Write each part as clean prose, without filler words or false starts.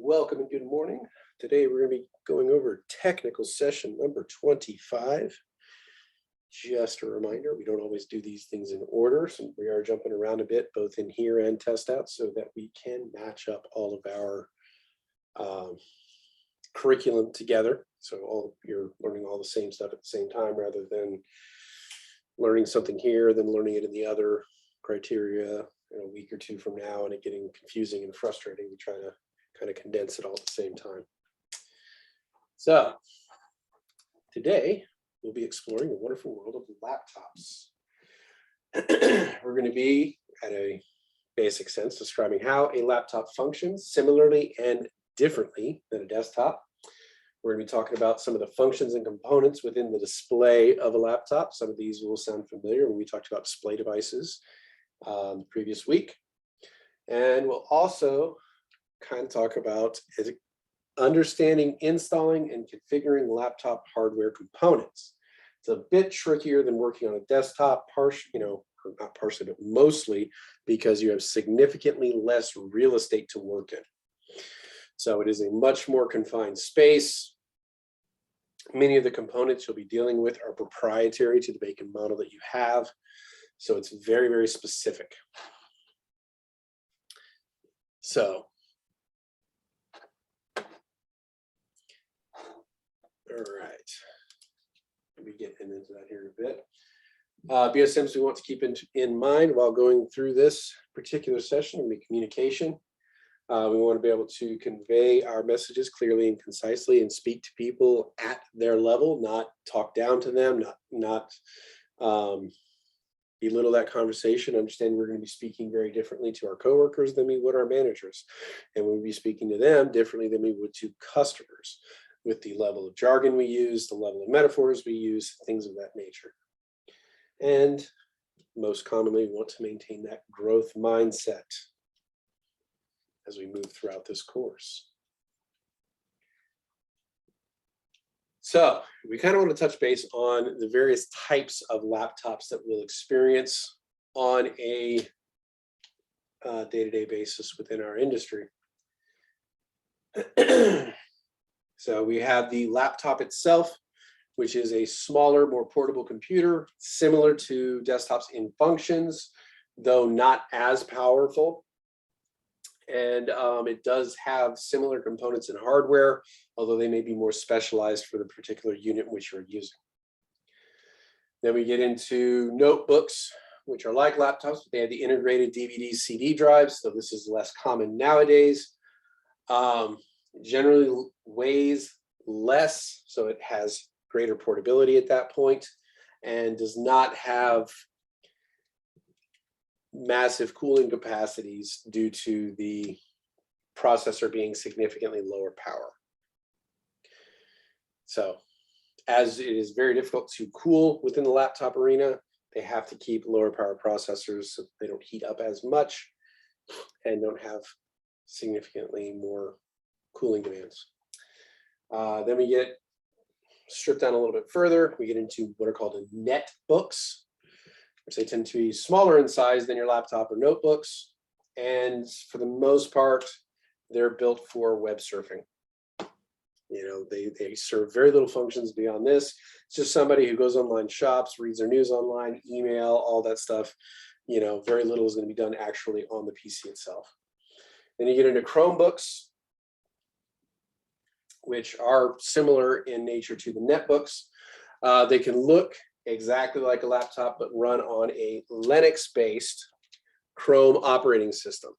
Welcome and good morning. Today we're going to be going over technical session number 25. Just a reminder, we don't always do these things in order, so we are jumping around a bit, both in here and test out, so that we can match up all of our curriculum together. So you're learning all the same stuff at the same time, rather than learning something here, then learning it in the other criteria a week or two from now, and it getting confusing and frustrating. We try to kind of condense it all at the same time. So today we'll be exploring the wonderful world of laptops. We're going to be, at a basic sense, describing how a laptop functions similarly and differently than a desktop. We're going to be talking about some of the functions and components within the display of a laptop. Some of these will sound familiar when we talked about display devices the previous week. And we'll also kind of talk about understanding, installing, and configuring laptop hardware components. It's a bit trickier than working on a desktop, not partially, but mostly because you have significantly less real estate to work in. So it is a much more confined space. Many of the components you'll be dealing with are proprietary to the make and model that you have. So it's very, very specific. So, all right, we'll be getting into that here in a bit. BSMs we want to keep in mind while going through this particular session will be communication. We want to be able to convey our messages clearly and concisely and speak to people at their level, not talk down to them, not belittle that conversation. Understand we're going to be speaking very differently to our coworkers than we would our managers, and we'll be speaking to them differently than we would to customers, with the level of jargon we use, the level of metaphors we use, things of that nature. And most commonly, we want to maintain that growth mindset as we move throughout this course. So we kind of want to touch base on the various types of laptops that we'll experience on a day-to-day basis within our industry. So we have the laptop itself, which is a smaller, more portable computer, similar to desktops in functions, though not as powerful. And it does have similar components in hardware, although they may be more specialized for the particular unit which you're using. Then we get into notebooks, which are like laptops, but they have the integrated DVD, CD drives, so this is less common nowadays. Generally weighs less, so it has greater portability at that point, and does not have massive cooling capacities due to the processor being significantly lower power. So as it is very difficult to cool within the laptop arena, they have to keep lower power processors so they don't heat up as much and don't have significantly more cooling demands. Then we get stripped down a little bit further. We get into what are called netbooks, which they tend to be smaller in size than your laptop or notebooks. And for the most part, they're built for web surfing. They serve very little functions beyond this. It's just somebody who goes online, shops, reads their news online, email, all that stuff. Very little is going to be done actually on the PC itself. Then you get into Chromebooks, which are similar in nature to the netbooks. They can look exactly like a laptop, but run on a Linux-based Chrome operating system.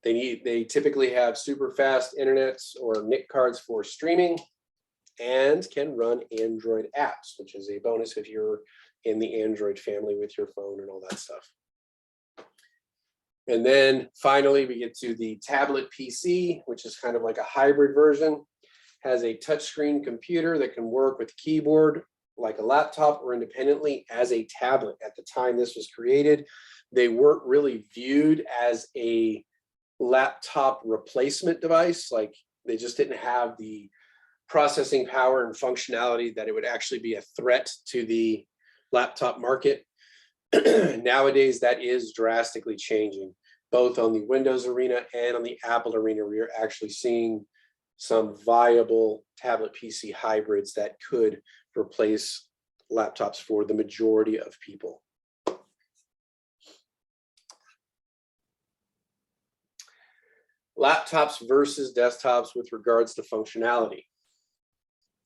They typically have super fast internet or NIC cards for streaming, and can run Android apps, which is a bonus if you're in the Android family with your phone and all that stuff. And then finally, we get to the tablet PC, which is kind of like a hybrid version. Has a touchscreen computer that can work with keyboard like a laptop or independently as a tablet. At the time this was created, they weren't really viewed as a laptop replacement device. Like, they just didn't have the processing power and functionality that it would actually be a threat to the laptop market. Nowadays, that is drastically changing. both on the Windows arena and on the Apple arena, we are actually seeing some viable tablet PC hybrids that could replace laptops for the majority of people. Laptops versus desktops with regards to functionality.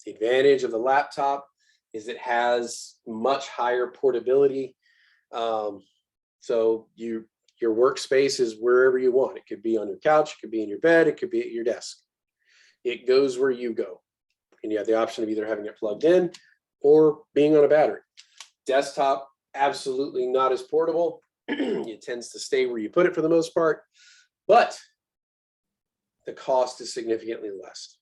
The advantage of the laptop is it has much higher portability. So your workspace is wherever you want. It could be on your couch, it could be in your bed, it could be at your desk. It goes where you go. And you have the option of either having it plugged in or being on a battery. Desktop, absolutely not as portable. It tends to stay where you put it for the most part, but the cost is significantly less.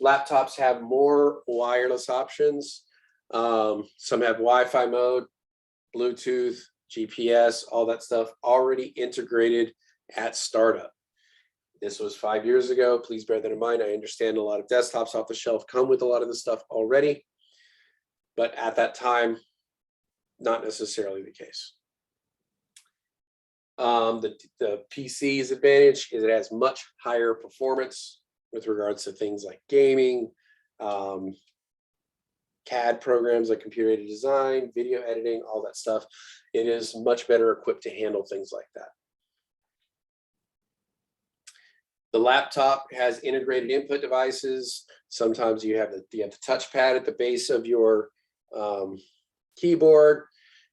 Laptops have more wireless options. Some have Wi-Fi mode, Bluetooth, GPS, all that stuff already integrated at startup. This was 5 years ago. Please bear that in mind. I understand a lot of desktops off the shelf come with a lot of this stuff already, but at that time, not necessarily the case. The PC's advantage is it has much higher performance with regards to things like gaming, CAD programs like computer-aided design, video editing, all that stuff. It is much better equipped to handle things like that. The laptop has integrated input devices. Sometimes you have the touchpad at the base of your keyboard.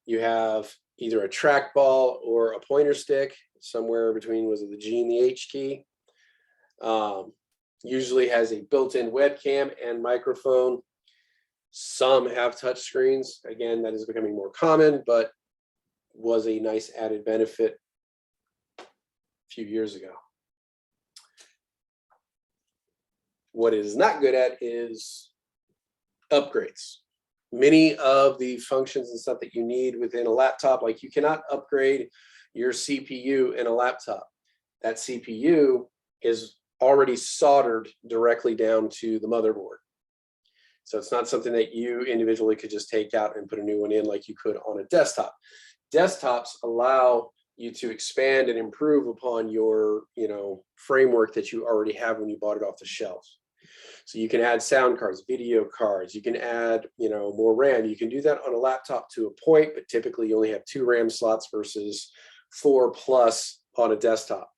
You have either a trackball or a pointer stick, somewhere between, was it the G and the H key? Usually has a built-in webcam and microphone. Some have touch screens. Again, that is becoming more common, but was a nice added benefit a few years ago. What it is not good at is upgrades. Many of the functions and stuff that you need within a laptop, like you cannot upgrade your CPU in a laptop. That CPU is already soldered directly down to the motherboard. So it's not something that you individually could just take out and put a new one in like you could on a desktop. Desktops allow you to expand and improve upon your, framework that you already have when you bought it off the shelf. So you can add sound cards, video cards, you can add, more RAM. You can do that on a laptop to a point, but typically you only have 2 RAM slots versus 4+ on a desktop.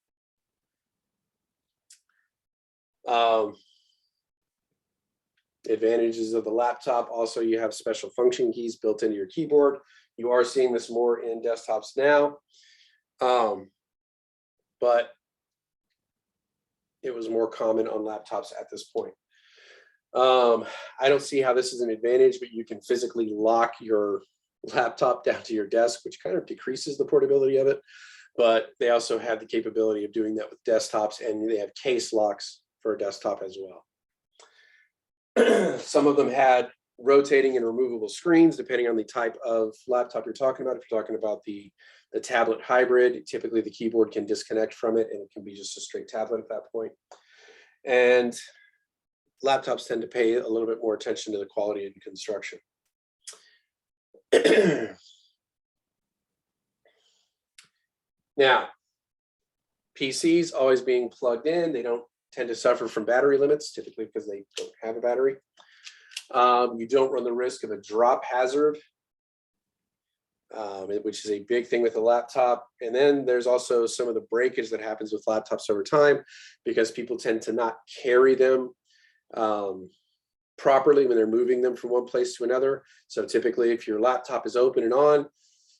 Advantages of the laptop, also you have special function keys built into your keyboard. You are seeing this more in desktops now, but it was more common on laptops at this point. I don't see how this is an advantage, but you can physically lock your laptop down to your desk, which kind of decreases the portability of it. But they also have the capability of doing that with desktops, and they have case locks for a desktop as well. Some of them had rotating and removable screens, depending on the type of laptop you're talking about. If you're talking about the tablet hybrid, typically the keyboard can disconnect from it and it can be just a straight tablet at that point. And laptops tend to pay a little bit more attention to the quality and construction. Now, PCs always being plugged in, they don't tend to suffer from battery limits, typically because they don't have a battery. You don't run the risk of a drop hazard, which is a big thing with a laptop. And then there's also some of the breakage that happens with laptops over time because people tend to not carry them properly when they're moving them from one place to another. So typically if your laptop is open and on,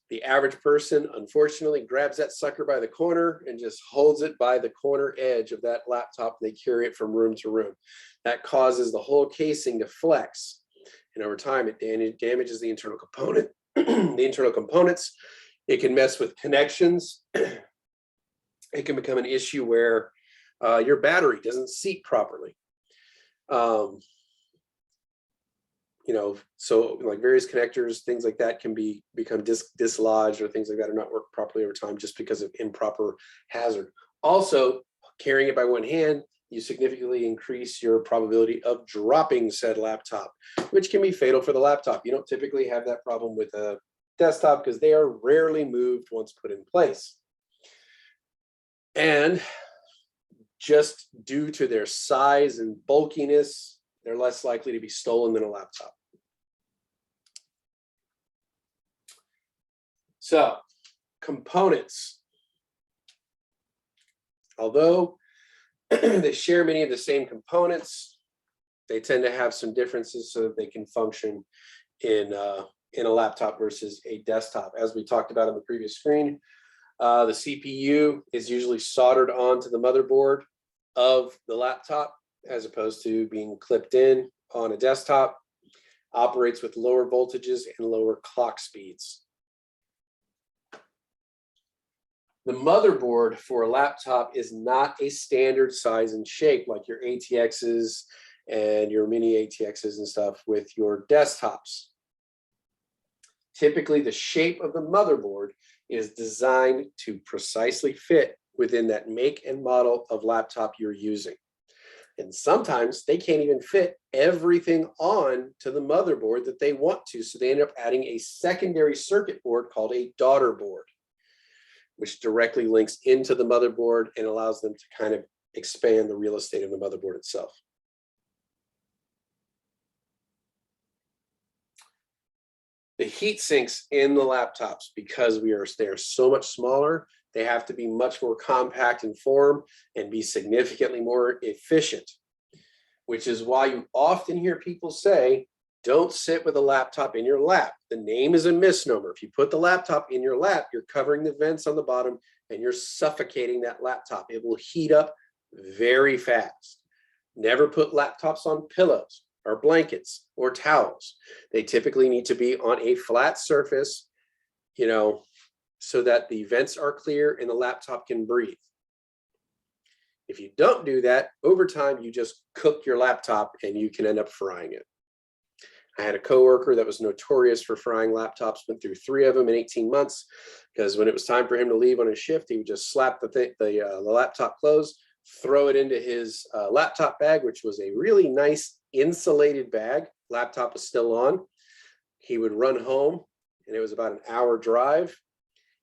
the average person, unfortunately, grabs that sucker by the corner and just holds it by the corner edge of that laptop. They carry it from room to room. That causes the whole casing to flex. And over time, it damages the internal component, the internal components. It can mess with connections. It can become an issue where your battery doesn't seat properly. So like various connectors, things like that can become dislodged, or things like that are not work properly over time just because of improper hazard. Also, carrying it by one hand, you significantly increase your probability of dropping said laptop, which can be fatal for the laptop. You don't typically have that problem with a desktop because they are rarely moved once put in place. And just due to their size and bulkiness, they're less likely to be stolen than a laptop. So, components. Although they share many of the same components, they tend to have some differences so that they can function in a laptop versus a desktop. As we talked about on the previous screen, the CPU is usually soldered onto the motherboard of the laptop as opposed to being clipped in on a desktop, operates with lower voltages and lower clock speeds. The motherboard for a laptop is not a standard size and shape like your ATXs and your mini ATXs and stuff with your desktops. Typically, the shape of the motherboard is designed to precisely fit within that make and model of laptop you're using. And sometimes they can't even fit everything on to the motherboard that they want to, so they end up adding a secondary circuit board called a daughter board, which directly links into the motherboard and allows them to kind of expand the real estate of the motherboard itself. The heat sinks in the laptops, because they're so much smaller, they have to be much more compact in form and be significantly more efficient, which is why you often hear people say, don't sit with a laptop in your lap. The name is a misnomer. If you put the laptop in your lap, you're covering the vents on the bottom and you're suffocating that laptop. It will heat up very fast. Never put laptops on pillows or blankets or towels. They typically need to be on a flat surface, so that the vents are clear and the laptop can breathe. If you don't do that, over time, you just cook your laptop and you can end up frying it. I had a coworker that was notorious for frying laptops, went through 3 of them in 18 months, because when it was time for him to leave on his shift, he would just slap the laptop closed, throw it into his laptop bag, which was a really nice insulated bag. Laptop was still on. He would run home, and it was about an hour drive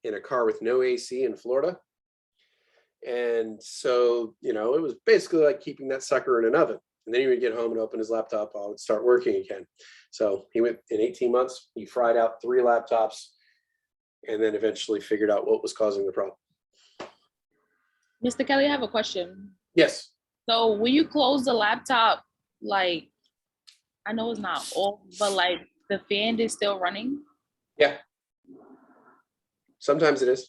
in a car with no AC in Florida. And so, it was basically like keeping that sucker in an oven. And then he would get home and open his laptop, it would start working again. So he went, in 18 months, he fried out 3 laptops and then eventually figured out what was causing the problem. Mr. Kelly, I have a question. Yes. So when you close the laptop, like, I know it's not off, but like the fan is still running? Yeah. Sometimes it is.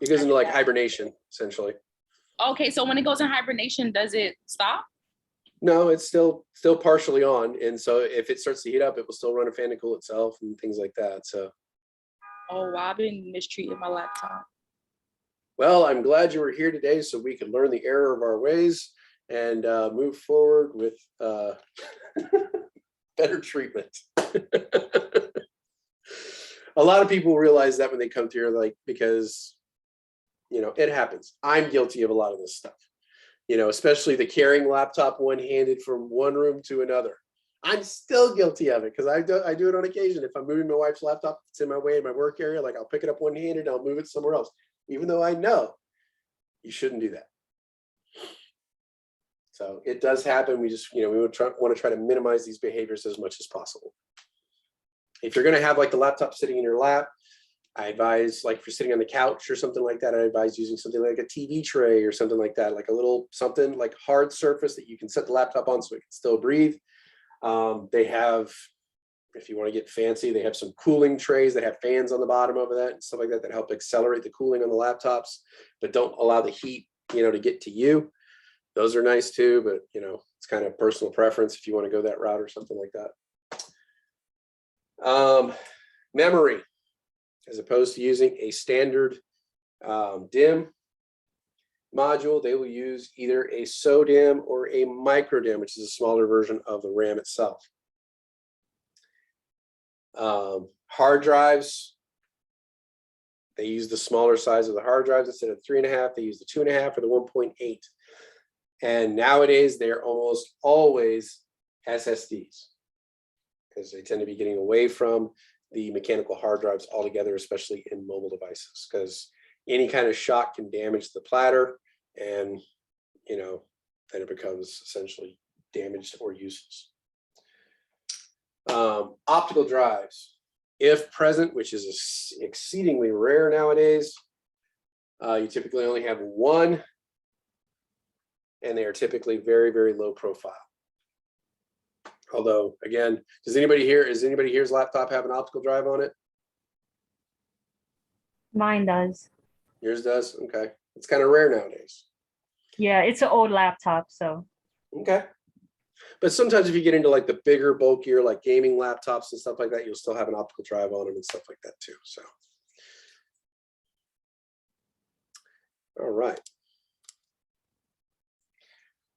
It goes into like hibernation, essentially. Okay, so when it goes in hibernation, does it stop? No, it's still partially on. And so if it starts to heat up, it will still run a fan to cool itself and things like that. So. Oh, wow, I've been mistreating my laptop. Well, I'm glad you were here today so we could learn the error of our ways and move forward with better treatment. A lot of people realize that when they come here, like, because, it happens. I'm guilty of a lot of this stuff, especially the carrying laptop one-handed from one room to another. I'm still guilty of it because I do it on occasion. If I'm moving my wife's laptop, it's in my way in my work area, like I'll pick it up one-handed and I'll move it somewhere else, even though I know you shouldn't do that. So it does happen. We just, we want to try to minimize these behaviors as much as possible. If you're going to have like the laptop sitting in your lap, I advise, like if you're sitting on the couch or something like that, I advise using something like a TV tray or something like that, like a little something like hard surface that you can set the laptop on so it can still breathe. They have, if you want to get fancy, they have some cooling trays that have fans on the bottom of that and stuff like that that help accelerate the cooling on the laptops, but don't allow the heat, to get to you. Those are nice too, but it's kind of personal preference if you want to go that route or something like that. Memory, as opposed to using a standard DIMM module, they will use either a SODIMM or a microDIMM, which is a smaller version of the RAM itself. Hard drives, they use the smaller size of the hard drives instead of 3.5. They use the 2.5 or the 1.8. And nowadays they're almost always SSDs because they tend to be getting away from the mechanical hard drives altogether, especially in mobile devices, because any kind of shock can damage the platter, and then it becomes essentially damaged or useless. Optical drives, if present, which is exceedingly rare nowadays, you typically only have one, and they are typically very, very low profile. Although, again, does anybody here's laptop have an optical drive on it? Mine does. Yours does? Okay. It's kind of rare nowadays. Yeah, it's an old laptop, so. Okay. But sometimes if you get into like the bigger, bulkier, like gaming laptops and stuff like that, you'll still have an optical drive on them and stuff like that too. So, all right.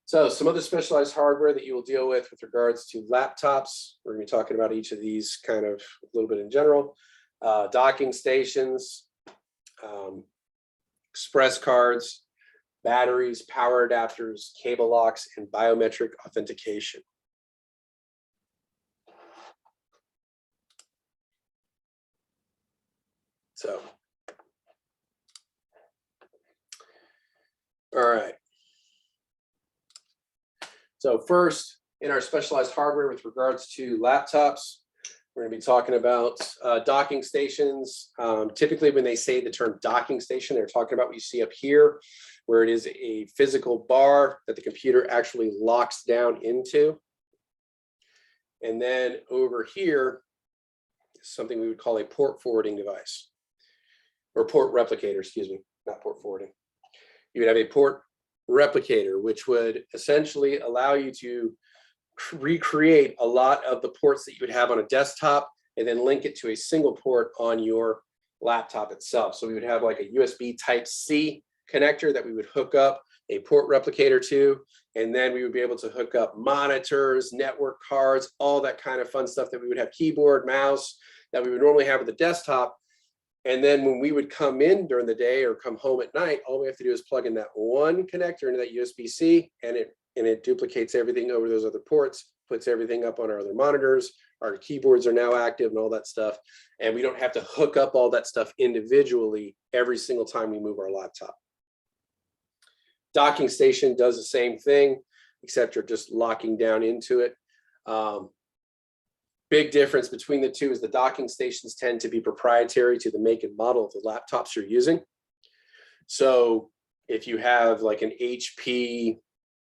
So some other specialized hardware that you will deal with regards to laptops. We're going to be talking about each of these kind of a little bit in general. Docking stations, express cards, batteries, power adapters, cable locks, and biometric authentication. So, all right. So first, in our specialized hardware with regards to laptops, we're going to be talking about docking stations. Typically, when they say the term docking station, they're talking about what you see up here, where it is a physical bar that the computer actually locks down into. And then over here is something we would call a port forwarding device, or port replicator, excuse me, not port forwarding. You would have a port replicator, which would essentially allow you to recreate a lot of the ports that you would have on a desktop and then link it to a single port on your laptop itself. So we would have like a USB Type-C connector that we would hook up a port replicator to, and then we would be able to hook up monitors, network cards, all that kind of fun stuff that we would have, keyboard, mouse, that we would normally have at the desktop. And then when we would come in during the day or come home at night, all we have to do is plug in that one connector into that USB-C, and it duplicates everything over those other ports, puts everything up on our other monitors. Our keyboards are now active and all that stuff. And we don't have to hook up all that stuff individually every single time we move our laptop. Docking station does the same thing, except you're just locking down into it. Big difference between the two is the docking stations tend to be proprietary to the make and model of the laptops you're using. So if you have like an HP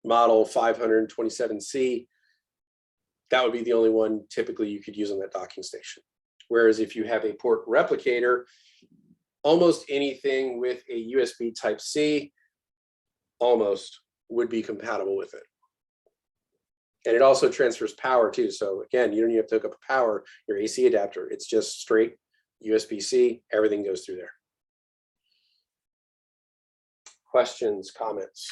model 527C, that would be the only one typically you could use on that docking station. Whereas if you have a port replicator, almost anything with a USB Type-C almost would be compatible with it. And it also transfers power too. So again, you don't even have to hook up a power, your AC adapter. It's just straight USB-C, everything goes through there. Questions, comments?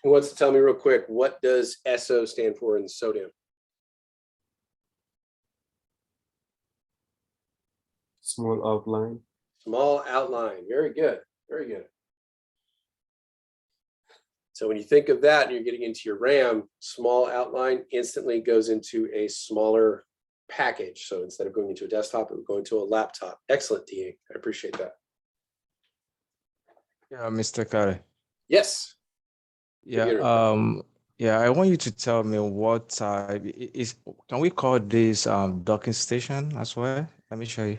Who wants to tell me real quick, what does SO stand for in SODIMM? Small outline. Small outline. Very good. Very good. So when you think of that and you're getting into your RAM, small outline instantly goes into a smaller package. So instead of going into a desktop, it would go into a laptop. Excellent, DA. I appreciate that. Yeah, Mr. Kare. Yes. Yeah, yeah, I want you to tell me what type is, can we call this docking station as well? Let me show you.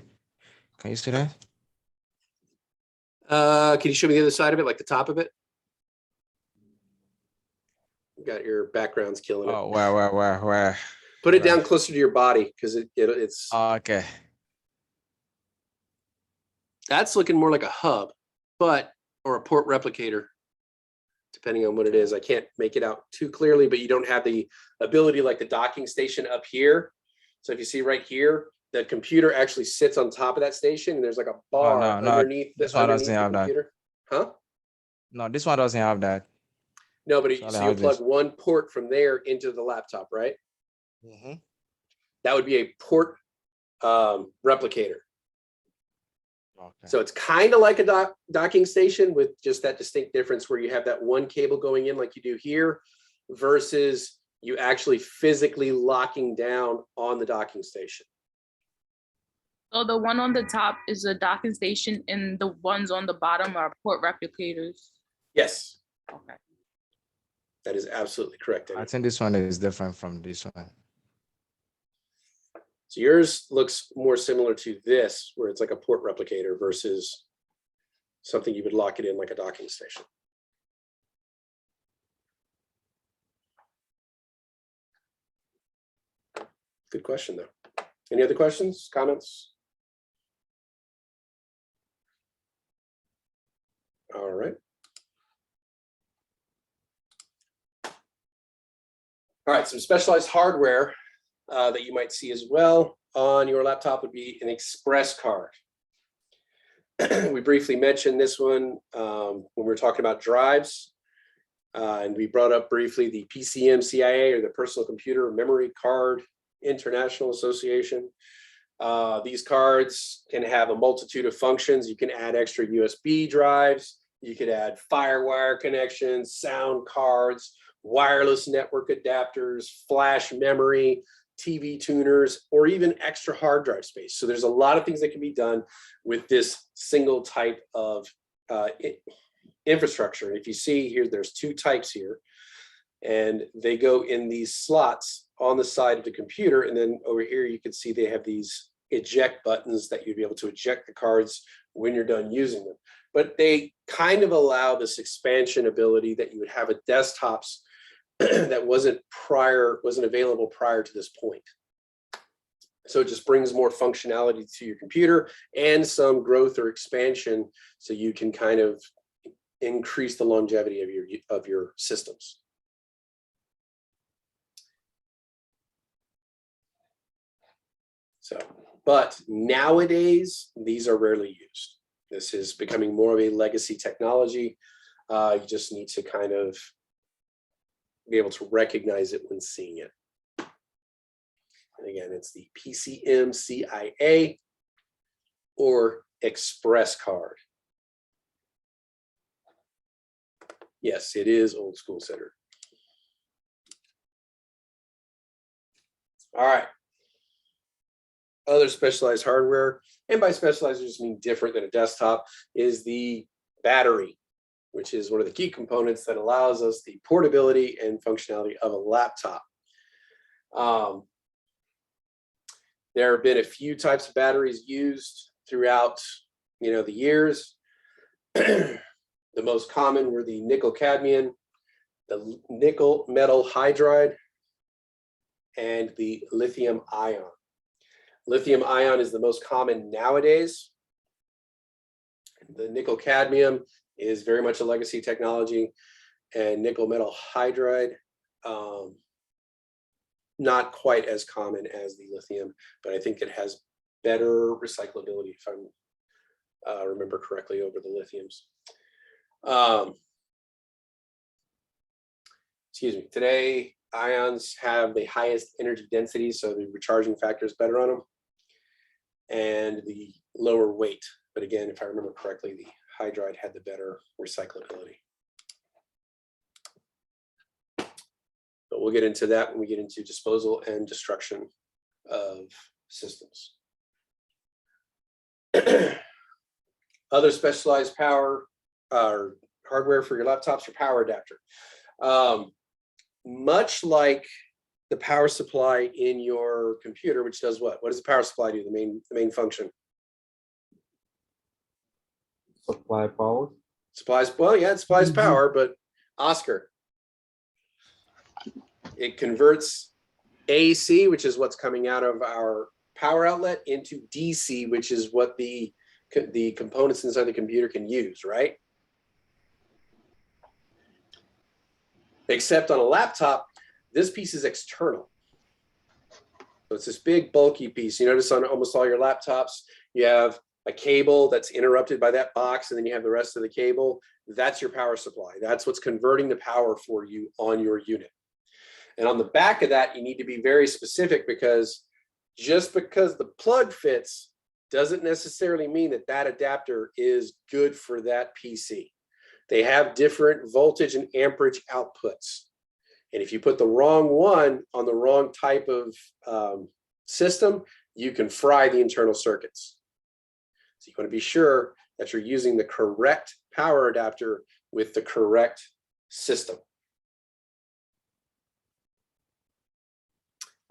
Can you see that? Can you show me the other side of it, like the top of it? You got your background's killing it. Oh, where? Put it down closer to your body because it's. Okay. That's looking more like a hub, or a port replicator, depending on what it is. I can't make it out too clearly, but you don't have the ability like the docking station up here. So if you see right here, the computer actually sits on top of that station, and there's like a bar underneath this one doesn't have computer. Huh? No, this one doesn't have that. No, but so you plug one port from there into the laptop, right? Mm-hmm. That would be a port replicator. Okay. So it's kind of like a docking station with just that distinct difference where you have that one cable going in like you do here versus you actually physically locking down on the docking station. So the one on the top is a docking station and the ones on the bottom are port replicators. Yes, Okay. that is absolutely correct. I Amy. think this one is different from this one. So yours looks more similar to this, where it's like a port replicator versus something you would lock it in like a docking station. Good question, though. Any other questions, comments? All right. All right, some specialized hardware that you might see as well on your laptop would be an express card. We briefly mentioned this one when we were talking about drives. And we brought up briefly the PCM-CIA, or the Personal Computer Memory Card International Association. These cards can have a multitude of functions. You can add extra USB drives. You could add FireWire connections, sound cards, wireless network adapters, flash memory, TV tuners, or even extra hard drive space. So there's a lot of things that can be done with this single type of infrastructure. And if you see here, there's two types here, and they go in these slots on the side of the computer. And then over here, you can see they have these eject buttons that you'd be able to eject the cards when you're done using them. But they kind of allow this expansion ability that you would have with desktops that wasn't available prior to this point. So it just brings more functionality to your computer and some growth or expansion, so you can kind of increase the longevity of your systems. So, but nowadays, these are rarely used. This is becoming more of a legacy technology. You just need to kind of be able to recognize it when seeing it. And again, it's the PCM-CIA or Express card. Yes, it is old school centered. All right. Other specialized hardware, and by specialized I just mean different than a desktop, is the battery, which is one of the key components that allows us the portability and functionality of a laptop. There have been a few types of batteries used throughout, the years. The most common were the nickel cadmium, the nickel metal hydride, and the lithium ion. Lithium ion is the most common nowadays. The nickel cadmium is very much a legacy technology, and nickel metal hydride, not quite as common as the lithium, but I think it has better recyclability, if I remember correctly, over the lithiums. Excuse me. Today, ions have the highest energy density, so the recharging factor is better on them, and the lower weight. But again, if I remember correctly, the hydride had the better recyclability. But we'll get into that when we get into disposal and destruction of systems. Other specialized power or hardware for your laptops, your power adapter. Much like the power supply in your computer, which does what? What does the power supply do? The main function? Supply power. Supplies, well, yeah, it supplies power, but Oscar, it converts AC, which is what's coming out of our power outlet, into DC, which is what the components inside the computer can use, right? Except on a laptop, this piece is external. So it's this big bulky piece. You notice on almost all your laptops, you have a cable that's interrupted by that box, and then you have the rest of the cable. That's your power supply. That's what's converting the power for you on your unit. And on the back of that, you need to be very specific, because just because the plug fits doesn't necessarily mean that that adapter is good for that PC. They have different voltage and amperage outputs. And if you put the wrong one on the wrong type of system, you can fry the internal circuits. So you want to be sure that you're using the correct power adapter with the correct system.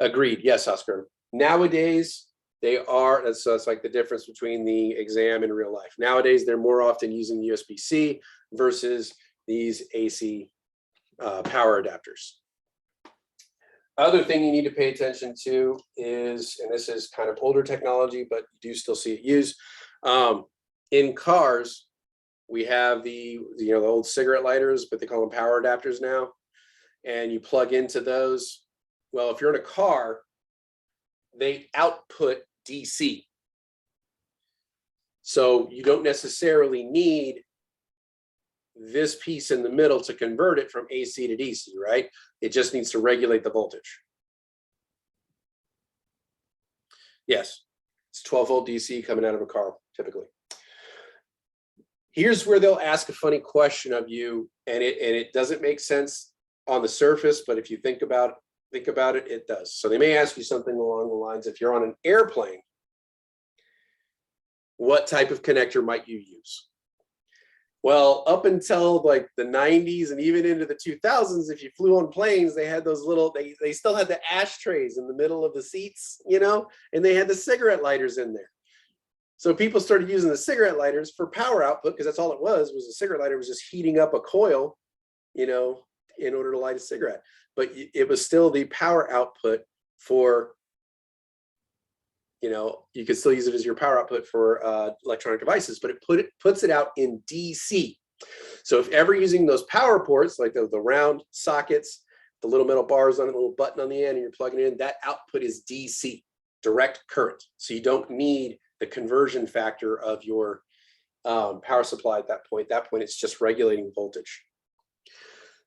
Agreed. Yes, Oscar. Nowadays, that's like the difference between the exam and real life. Nowadays, they're more often using USB-C versus these AC power adapters. Other thing you need to pay attention to is, and this is kind of older technology, but you do still see it used. In cars, we have the old cigarette lighters, but they call them power adapters now. And you plug into those. Well, if you're in a car, they output DC. So you don't necessarily need this piece in the middle to convert it from AC to DC, right? It just needs to regulate the voltage. Yes, it's 12-volt DC coming out of a car, typically. Here's where they'll ask a funny question of you, and it doesn't make sense on the surface, but if you think about it, it does. So they may ask you something along the lines, if you're on an airplane, what type of connector might you use? Well, up until like the 90s and even into the 2000s, if you flew on planes, they had those little, they still had the ashtrays in the middle of the seats, and they had the cigarette lighters in there. So people started using the cigarette lighters for power output, because that's all it was a cigarette lighter was just heating up a coil, in order to light a cigarette. But it was still the power output for, you could still use it as your power output for electronic devices, but it puts it out in DC. So if ever using those power ports, like the round sockets, the little metal bars on it, the little button on the end, and you're plugging it in, that output is DC, direct current. So you don't need the conversion factor of your power supply at that point. At that point, it's just regulating voltage.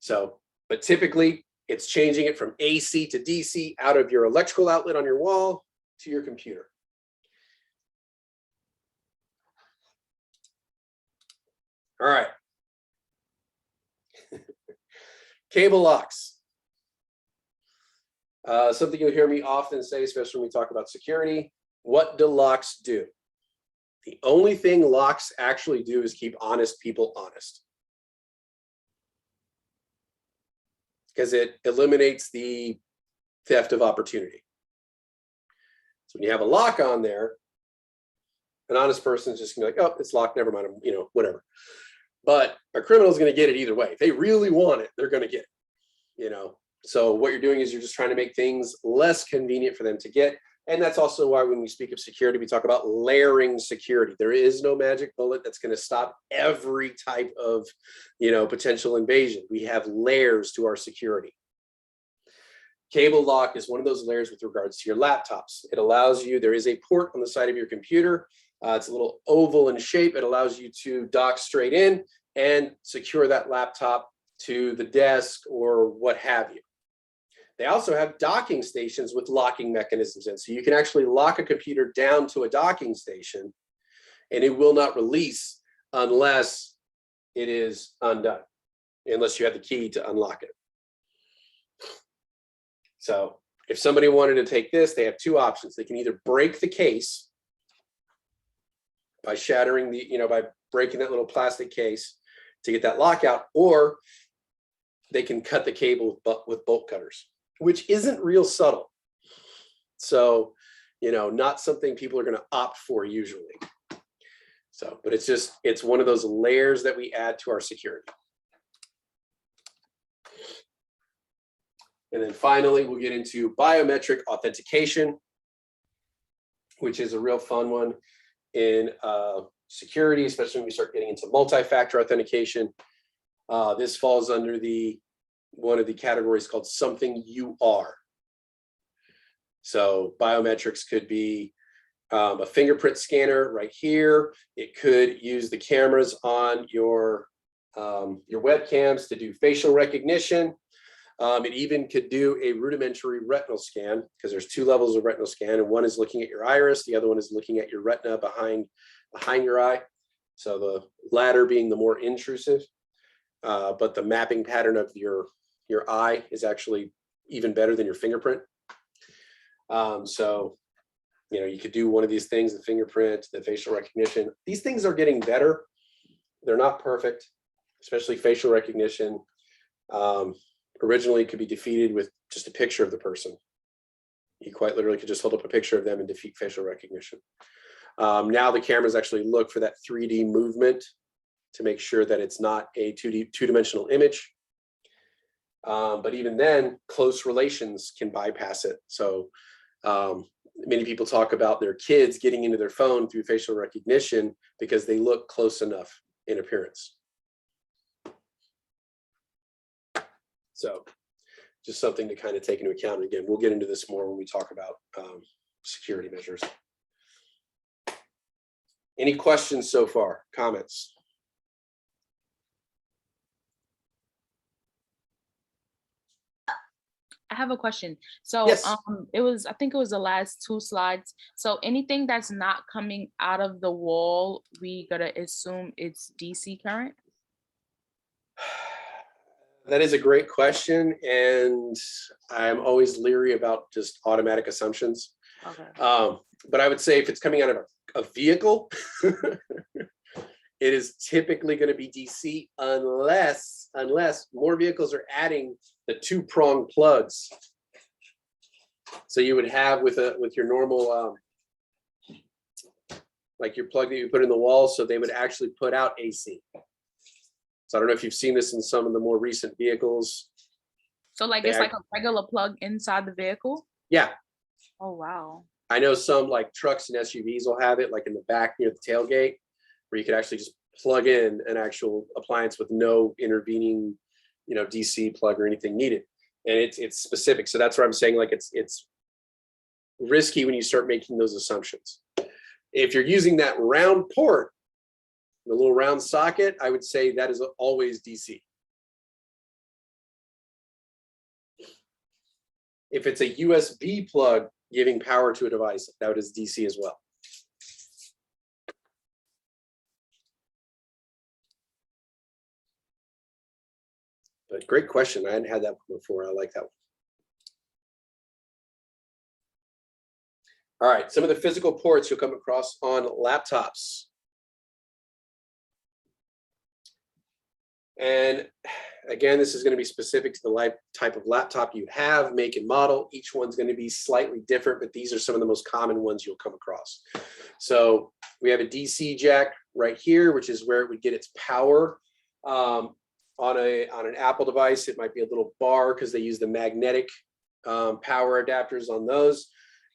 So, but typically it's changing it from AC to DC out of your electrical outlet on your wall to your computer. All right. Cable locks. Something you'll hear me often say, especially when we talk about security. What do locks do? The only thing locks actually do is keep honest people honest, because it eliminates the theft of opportunity. So when you have a lock on there, an honest person is just gonna be like, oh, it's locked, never mind, whatever. But a criminal is going to get it either way. If they really want it, they're going to get it, So what you're doing is you're just trying to make things less convenient for them to get. And that's also why when we speak of security, we talk about layering security. There is no magic bullet that's going to stop every type of, potential invasion. We have layers to our security. Cable lock is one of those layers with regards to your laptops. It allows you, there is a port on the side of your computer. It's a little oval in shape. It allows you to dock straight in and secure that laptop to the desk or what have you. They also have docking stations with locking mechanisms in. So you can actually lock a computer down to a docking station and it will not release unless it is undone, unless you have the key to unlock it. So if somebody wanted to take this, they have two options. They can either break the case by shattering by breaking that little plastic case to get that lock out, or they can cut the cable with bolt cutters, which isn't real subtle. So, not something people are going to opt for usually. So, but it's one of those layers that we add to our security. And then finally, we'll get into biometric authentication, which is a real fun one in security, especially when we start getting into multi-factor authentication. This falls under one of the categories called something you are. So biometrics could be a fingerprint scanner right here. It could use the cameras on your webcams to do facial recognition. It even could do a rudimentary retinal scan because there's two levels of retinal scan, and one is looking at your iris, the other one is looking at your retina behind your eye. So the latter being the more intrusive, but the mapping pattern of your eye is actually even better than your fingerprint. So, you know, you could do one of these things, the fingerprint, the facial recognition. These things are getting better. They're not perfect, especially facial recognition. Originally could be defeated with just a picture of the person. You quite literally could just hold up a picture of them and defeat facial recognition. Now the cameras actually look for that 3D movement to make sure that it's not a two-dimensional image. But even then, close relations can bypass it. So many people talk about their kids getting into their phone through facial recognition because they look close enough in appearance. So just something to kind of take into account. And again, we'll get into this more when we talk about security measures. Any questions so far? Comments? I have a question. So Yes. I think it was the last two slides. So anything that's not coming out of the wall, we gotta assume it's DC current? That is a great question, and I'm always leery about just automatic assumptions. Okay. But I would say if it's coming out of a vehicle, it is typically going to be DC unless more vehicles are adding the two-prong plugs. So you would have with your normal like your plug that you put in the wall, so they would actually put out AC. So I don't know if you've seen this in some of the more recent vehicles. So like it's like a regular plug inside the vehicle? Yeah. Oh, wow. I know some like trucks and SUVs will have it like in the back near the tailgate, where you could actually just plug in an actual appliance with no intervening, you know, DC plug or anything needed. And it's specific. So that's where I'm saying like it's risky when you start making those assumptions. If you're using that round port, the little round socket, I would say that is always DC. If it's a USB plug giving power to a device, that is DC as well. But great question. I hadn't had that one before. I like that one. All right, some of the physical ports you'll come across on laptops. And again, this is going to be specific to the type of laptop you have, make and model. Each one's going to be slightly different, but these are some of the most common ones you'll come across. So we have a DC jack right here, which is where it would get its power. On an Apple device, it might be a little bar because they use the magnetic power adapters on those.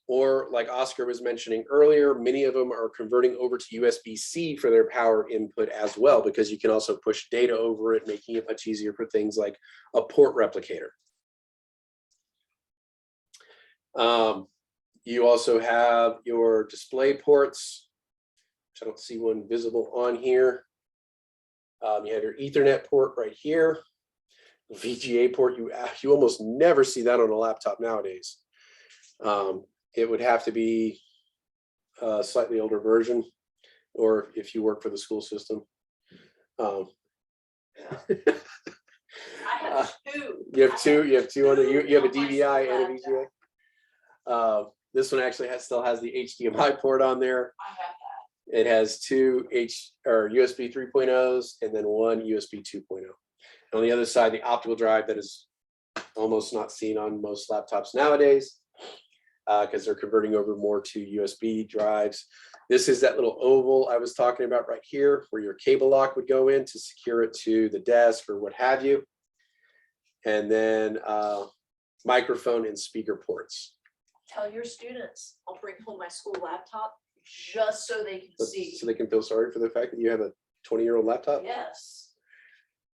Or like Oscar was mentioning earlier, many of them are converting over to USB-C for their power input as well, because you can also push data over it, making it much easier for things like a port replicator. You also have your display ports, which I don't see one visible on here. You have your Ethernet port right here. VGA port, you almost never see that on a laptop nowadays. It would have to be a slightly older version, or if you work for the school system. I have two. You have two. You have two under you. You have a DVI and a VGA. This one actually still has the HDMI port on there. I have that. It has two USB 3.0s and then one USB 2.0. On the other side, the optical drive that is almost not seen on most laptops nowadays, because they're converting over more to USB drives. This is that little oval I was talking about right here, where your cable lock would go in to secure it to the desk or what have you. And then microphone and speaker ports. Tell your students I'll bring home my school laptop just so they can see. So they can feel sorry for the fact that you have a 20-year-old laptop? Yes.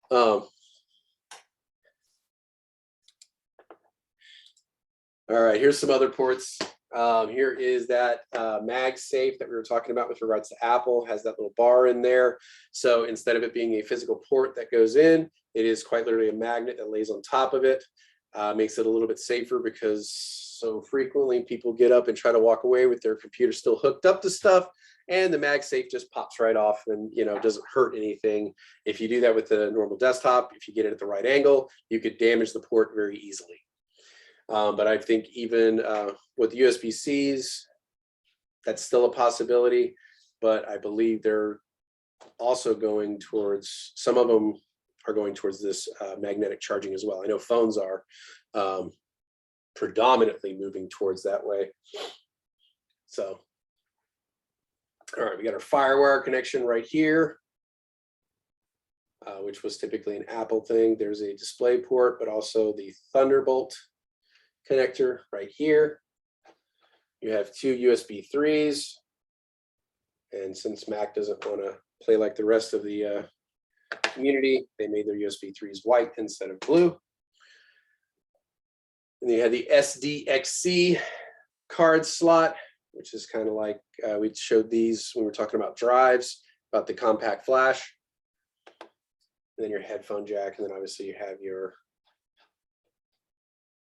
All right, here's some other ports. Here is that MagSafe that we were talking about with regards to Apple, has that little bar in there. So instead of it being a physical port that goes in, it is quite literally a magnet that lays on top of it. Makes it a little bit safer because so frequently people get up and try to walk away with their computer still hooked up to stuff, and the MagSafe just pops right off and doesn't hurt anything. If you do that with a normal desktop, if you get it at the right angle, you could damage the port very easily. But I think even with USB-Cs, that's still a possibility, but I believe they're also going towards, some of them are going towards this magnetic charging as well. I know phones are predominantly moving towards that way. So, all right, we got our FireWire connection right here, which was typically an Apple thing. There's a display port, but also the Thunderbolt connector right here. You have two USB 3s. And since Mac doesn't want to play like the rest of the community, they made their USB 3s white instead of blue. And you have the SDXC card slot, which is kind of like we showed these when we were talking about drives, about the compact flash. And then your headphone jack, and then obviously you have your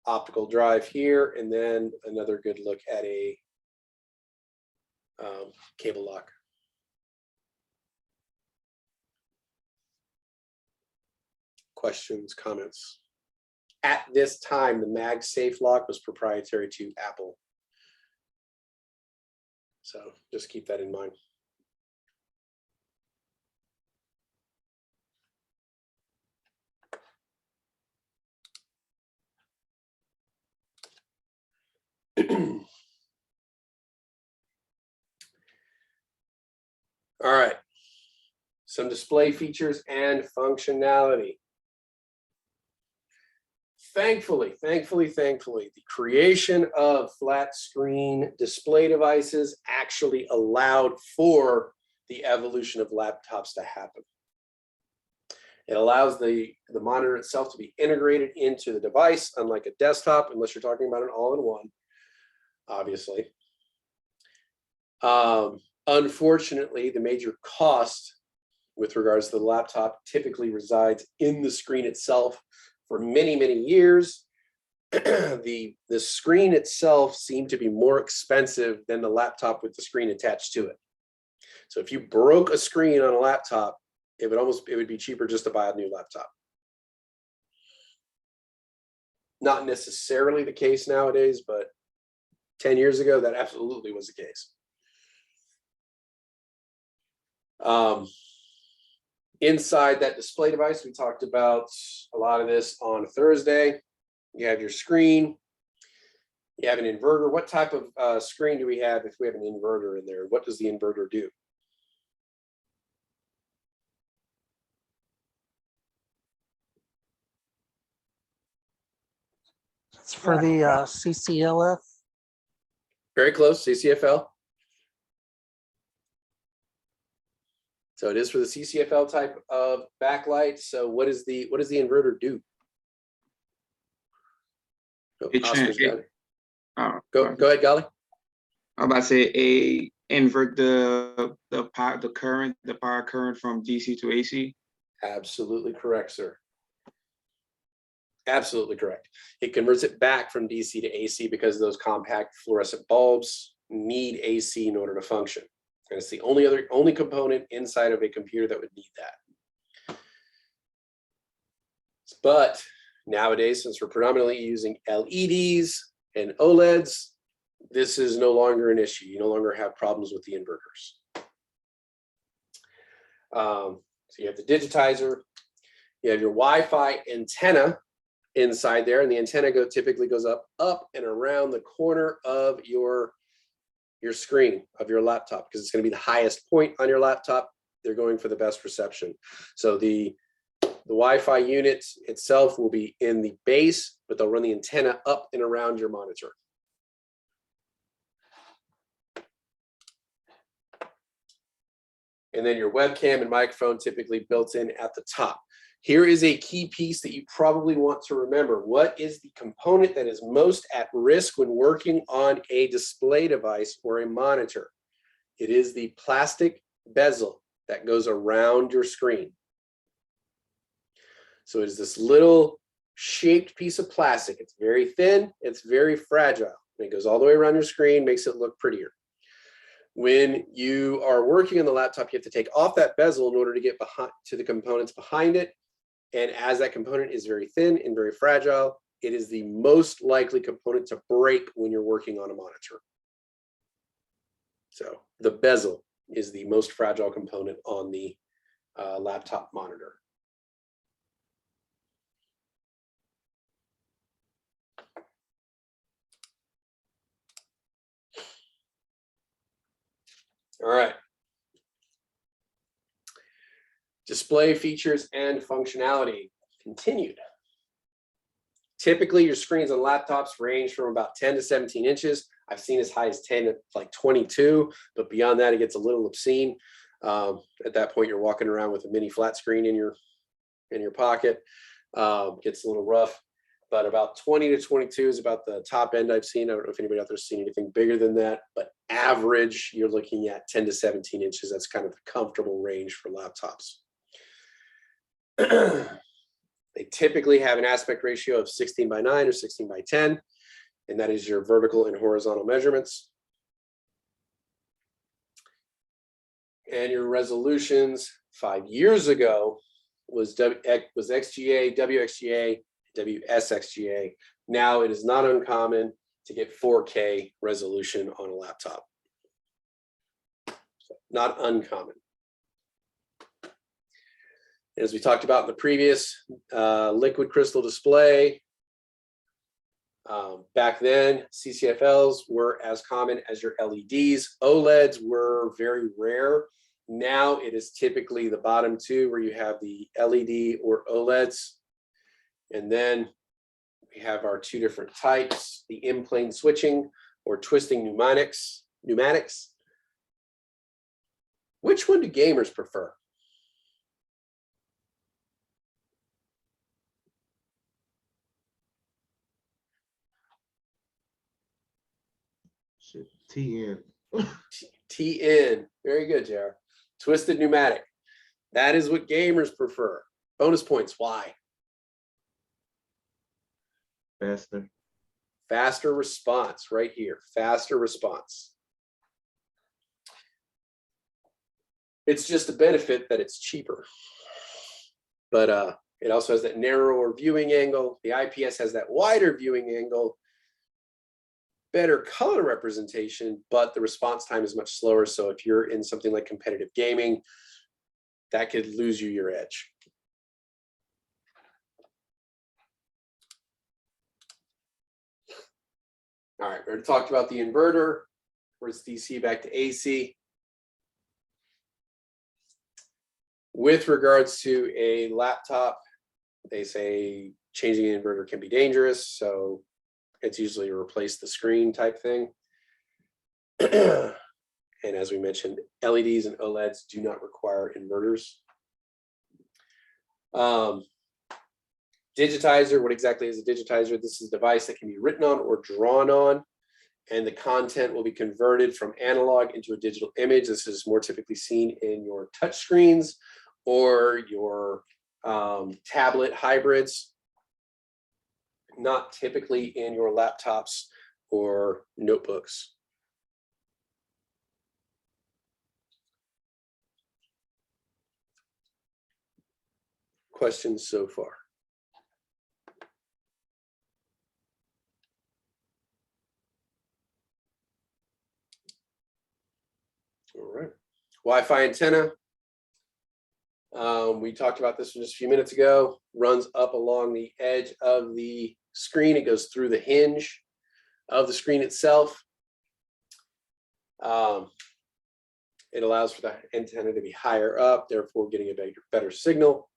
optical drive here, and then another good look at a cable lock. Questions, comments? At this time, the MagSafe lock was proprietary to Apple. So just keep that in mind. All right, some display features and functionality. Thankfully, the creation of flat screen display devices actually allowed for the evolution of laptops to happen. It allows the monitor itself to be integrated into the device, unlike a desktop, unless you're talking about an all-in-one, obviously. Unfortunately, the major cost with regards to the laptop typically resides in the screen itself. For many, many years, the screen itself seemed to be more expensive than the laptop with the screen attached to it. So if you broke a screen on a laptop, it would be cheaper just to buy a new laptop. Not necessarily the case nowadays, but 10 years ago, that absolutely was the case. Inside that display device, we talked about a lot of this on Thursday. You have your screen, you have an inverter. What type of screen do we have if we have an inverter in there? What does the inverter do? It's for the CCLF. Very close, CCFL. So it is for the CCFL type of backlight. So what does the inverter do? Oh, Oscar's got it. Go ahead, Golly. I'm about to say invert the power current from DC to AC. Absolutely correct, sir. Absolutely correct. It converts it back from DC to AC because those compact fluorescent bulbs need AC in order to function. And it's the only component inside of a computer that would need that. But nowadays, since we're predominantly using LEDs and OLEDs, this is no longer an issue. You no longer have problems with the inverters. So you have the digitizer, you have your Wi-Fi antenna inside there, and the antenna typically goes up and around the corner of your screen of your laptop, because it's going to be the highest point on your laptop. They're going for the best reception. So the Wi-Fi unit itself will be in the base, but they'll run the antenna up and around your monitor. And then your webcam and microphone typically built in at the top. Here is a key piece that you probably want to remember. What is the component that is most at risk when working on a display device or a monitor? It is the plastic bezel that goes around your screen. So it is this little shaped piece of plastic. It's very thin, it's very fragile. And it goes all the way around your screen, makes it look prettier. When you are working on the laptop, you have to take off that bezel in order to get behind to the components behind it. And as that component is very thin and very fragile, it is the most likely component to break when you're working on a monitor. So the bezel is the most fragile component on the laptop monitor. All right. Display features and functionality continued. Typically, your screens on laptops range from about 10 to 17 inches. I've seen as high as 10 to like 22, but beyond that, it gets a little obscene. At that point, you're walking around with a mini flat screen in your pocket. Gets a little rough, but about 20 to 22 is about the top end I've seen. I don't know if anybody out there's seen anything bigger than that, but average, you're looking at 10 to 17 inches. That's kind of the comfortable range for laptops. They typically have an aspect ratio of 16:9 or 16:10, and that is your vertical and horizontal measurements. And your resolutions 5 years ago was XGA, WXGA, WSXGA. Now it is not uncommon to get 4K resolution on a laptop. So not uncommon. As we talked about in the previous liquid crystal display, back then CCFLs were as common as your LEDs. OLEDs were very rare. Now it is typically the bottom two where you have the LED or OLEDs. And then we have our two different types, the in-plane switching or twisting pneumatics. Which one do gamers prefer? Shit, TN. TN, very good, JR. Twisted pneumatic. That is what gamers prefer. Bonus points, why? Faster. Faster response, right here, faster response. It's just a benefit that it's cheaper. But it also has that narrower viewing angle. The IPS has that wider viewing angle. Better color representation, but the response time is much slower. So if you're in something like competitive gaming, that could lose you your edge. All right, we already talked about the inverter, where it's DC back to AC. With regards to a laptop, they say changing an inverter can be dangerous. So it's usually a replace the screen type thing. And as we mentioned, LEDs and OLEDs do not require inverters. Digitizer, what exactly is a digitizer? This is a device that can be written on or drawn on, and the content will be converted from analog into a digital image. This is more typically seen in your touch screens or your tablet hybrids, not typically in your laptops or notebooks. Questions so far? All right. Wi-Fi antenna. We talked about this just a few minutes ago. Runs up along the edge of the screen. It goes through the hinge of the screen itself. It allows for the antenna to be higher up, therefore getting a better signal.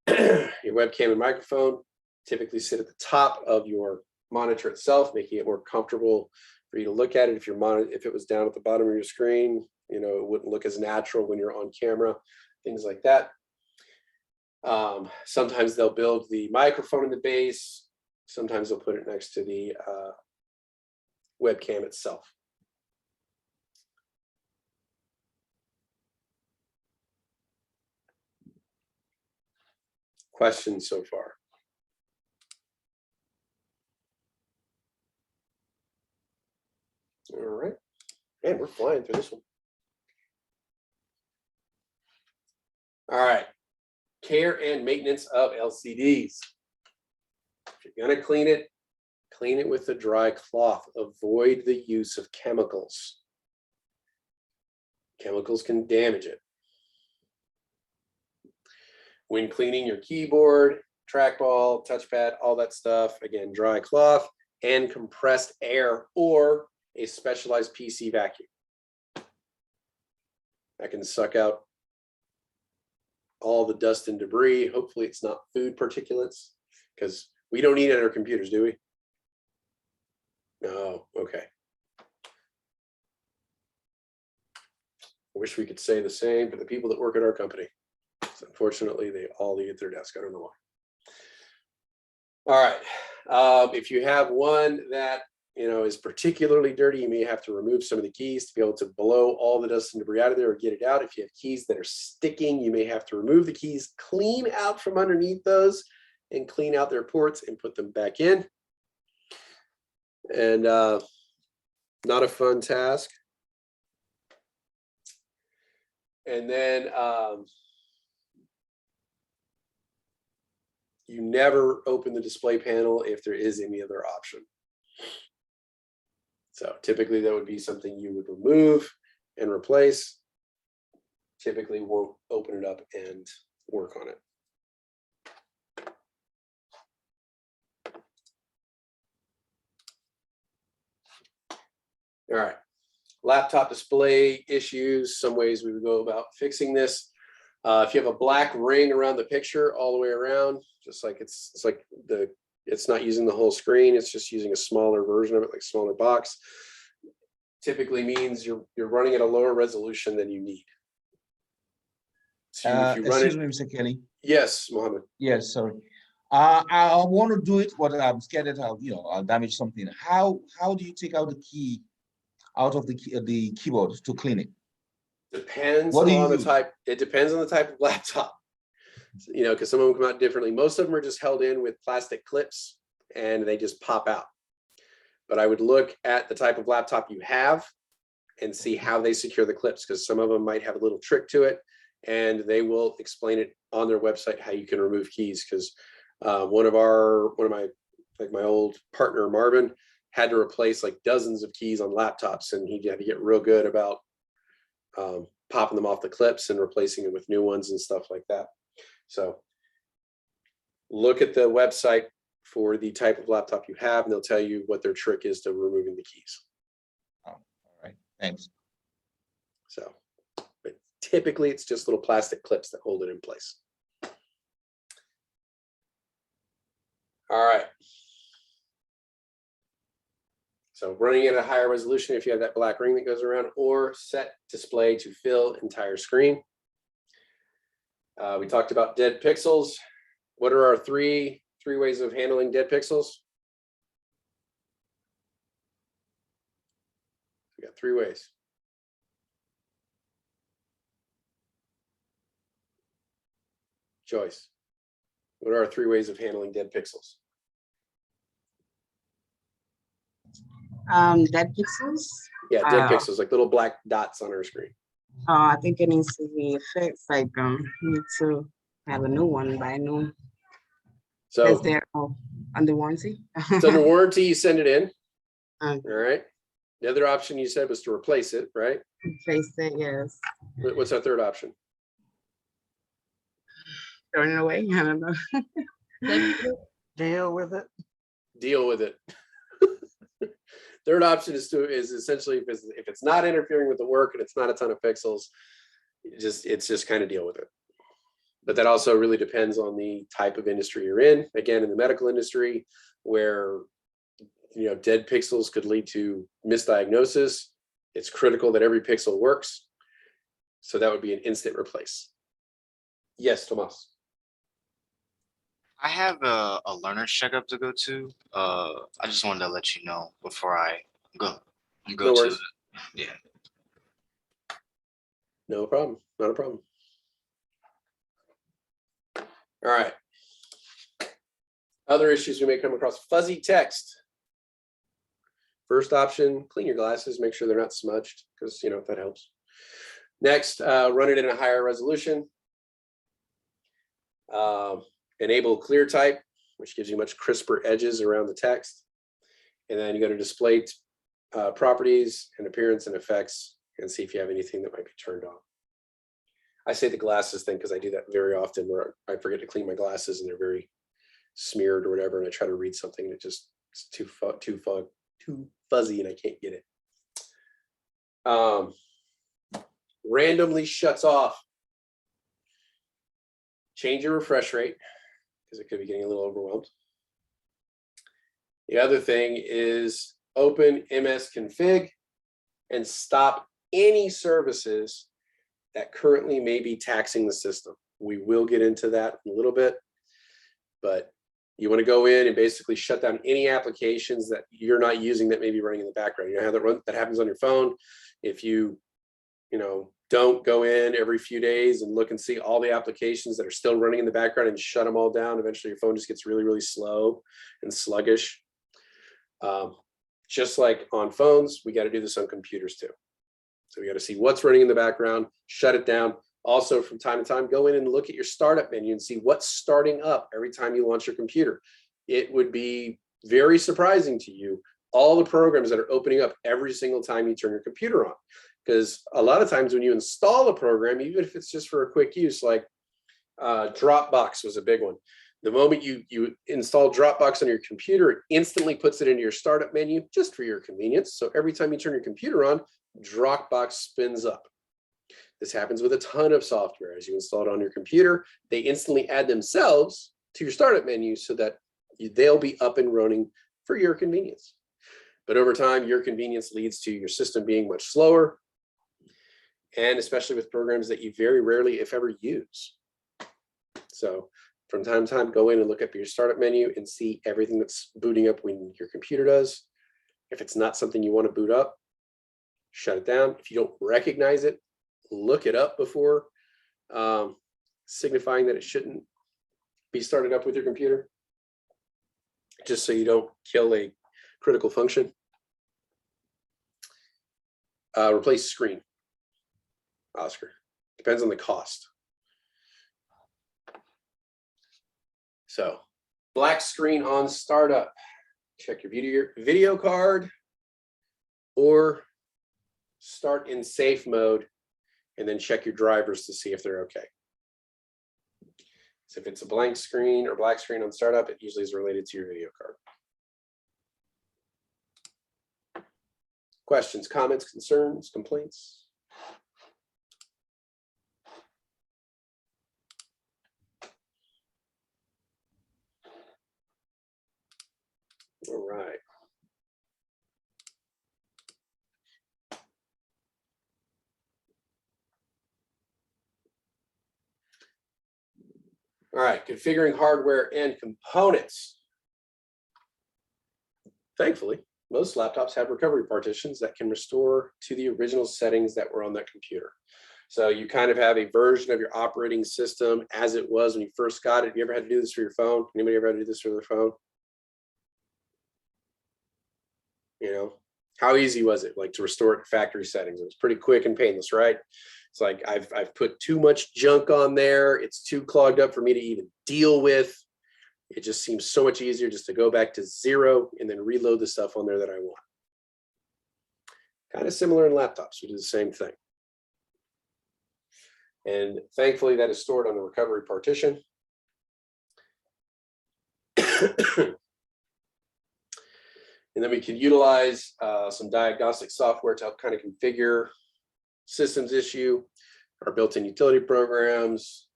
Your webcam and microphone typically sit at the top of your monitor itself, making it more comfortable for you to look at it. If if it was down at the bottom of your screen, you know, it wouldn't look as natural when you're on camera, things like that. Sometimes they'll build the microphone in the base. Sometimes they'll put it next to the webcam itself. Questions so far? All right. Man, we're flying through this one. All right. Care and maintenance of LCDs. If you're gonna clean it with a dry cloth. Avoid the use of chemicals. Chemicals can damage it. When cleaning your keyboard, trackball, touchpad, all that stuff, again, dry cloth and compressed air or a specialized PC vacuum. That can suck out all the dust and debris. Hopefully it's not food particulates, because we don't eat at our computers, do we? No, okay. I wish we could say the same for the people that work at our company. So unfortunately, they all eat at their desk. I don't know why. All right. If you have one that is particularly dirty, you may have to remove some of the keys to be able to blow all the dust and debris out of there or get it out. If you have keys that are sticking, you may have to remove the keys, clean out from underneath those, and clean out their ports and put them back in. And not a fun task. And then you never open the display panel if there is any other option. So typically that would be something you would remove and replace. Typically won't open it up and work on it. All right. Laptop display issues, some ways we would go about fixing this. If you have a black ring around the picture all the way around, just like it's not using the whole screen, it's just using a smaller version of it, like a smaller box, typically means you're running at a lower resolution than you need. So if you run Excuse me, Mr. Kenny. Yes, Mohammed. Yes, sorry. I want to do it, but I'm scared that I'll damage something. How do you take out the key out of the keyboard to clean it? Depends on the type. It depends on the type of laptop. Because some of them come out differently. Most of them are just held in with plastic clips and they just pop out. But I would look at the type of laptop you have and see how they secure the clips, because some of them might have a little trick to it and they will explain it on their website how you can remove keys. Because one of my old partner Marvin had to replace like dozens of keys on laptops, and he had to get real good about popping them off the clips and replacing them with new ones and stuff like that. So look at the website for the type of laptop you have, and they'll tell you what their trick is to removing the keys. Oh, all right, thanks. So, but typically it's just little plastic clips that hold it in place. All right. So running at a higher resolution if you have that black ring that goes around, or set display to fill entire screen. We talked about dead pixels. What are our three ways of handling dead pixels? We got 3 ways. Joyce, what are our 3 ways of handling dead pixels? Dead pixels? Yeah, dead pixels, like little black dots on our screen. I think it needs to be fixed. Like, need to have a new one, buy a new. So is there under warranty? It's under warranty. You send it in. All right. The other option you said was to replace it, right? Replace it, yes. What's our third option? Throwing it away. I don't know. Deal with it. Deal with it. Third option is essentially if it's not interfering with the work and it's not a ton of pixels, it's just kind of deal with it. But that also really depends on the type of industry you're in. Again, in the medical industry, where dead pixels could lead to misdiagnosis, it's critical that every pixel works. So that would be an instant replace. Yes, Tomas. I have a learner's checkup to go to. I just wanted to let you know before I go No to worries. it. Yeah. No problem. Not a problem. All right. Other issues we may come across: fuzzy text. First option, clean your glasses, make sure they're not smudged, because you know that helps. Next, run it in a higher resolution. Enable clear type, which gives you much crisper edges around the text. And then you go to display properties and appearance and effects and see if you have anything that might be turned on. I say the glasses thing because I do that very often where I forget to clean my glasses and they're very smeared or whatever, and I try to read something that just is too fuzzy and I can't get it. Randomly shuts off. Change your refresh rate because it could be getting a little overwhelmed. The other thing is open MS config and stop any services that currently may be taxing the system. We will get into that in a little bit, but you want to go in and basically shut down any applications that you're not using that may be running in the background. You know how that happens on your phone. If you don't go in every few days and look and see all the applications that are still running in the background and shut them all down, eventually your phone just gets really, really slow and sluggish. Just like on phones, we got to do this on computers too. So we got to see what's running in the background, shut it down. Also, from time to time, go in and look at your startup menu and see what's starting up every time you launch your computer. It would be very surprising to you, all the programs that are opening up every single time you turn your computer on. Because a lot of times when you install a program, even if it's just for a quick use, like Dropbox was a big one. The moment you install Dropbox on your computer, it instantly puts it into your startup menu just for your convenience. So every time you turn your computer on, Dropbox spins up. This happens with a ton of software. As you install it on your computer, they instantly add themselves to your startup menu so that they'll be up and running for your convenience. But over time, your convenience leads to your system being much slower, and especially with programs that you very rarely, if ever, use. So from time to time, go in and look up your startup menu and see everything that's booting up when your computer does. If it's not something you want to boot up, shut it down. If you don't recognize it, look it up before signifying that it shouldn't be started up with your computer, just so you don't kill a critical function. Replace screen, Oscar. Depends on the cost. So, black screen on startup. Check your video card, or start in safe mode and then check your drivers to see if they're okay. So if it's a blank screen or black screen on startup, it usually is related to your video card. Questions, comments, concerns, complaints? All right. All right, configuring hardware and components. Thankfully, most laptops have recovery partitions that can restore to the original settings that were on that computer. So you kind of have a version of your operating system as it was when you first got it. Have you ever had to do this for your phone? Anybody ever had to do this for their phone? You know, how easy was it, like, to restore it to factory settings? It was pretty quick and painless, right? It's like I've put too much junk on there. It's too clogged up for me to even deal with. It just seems so much easier just to go back to zero and then reload the stuff on there that I want. Kind of similar in laptops, we do the same thing. And thankfully that is stored on the recovery partition. And then we can utilize some diagnostic software to help kind of configure systems issue, our built-in utility programs,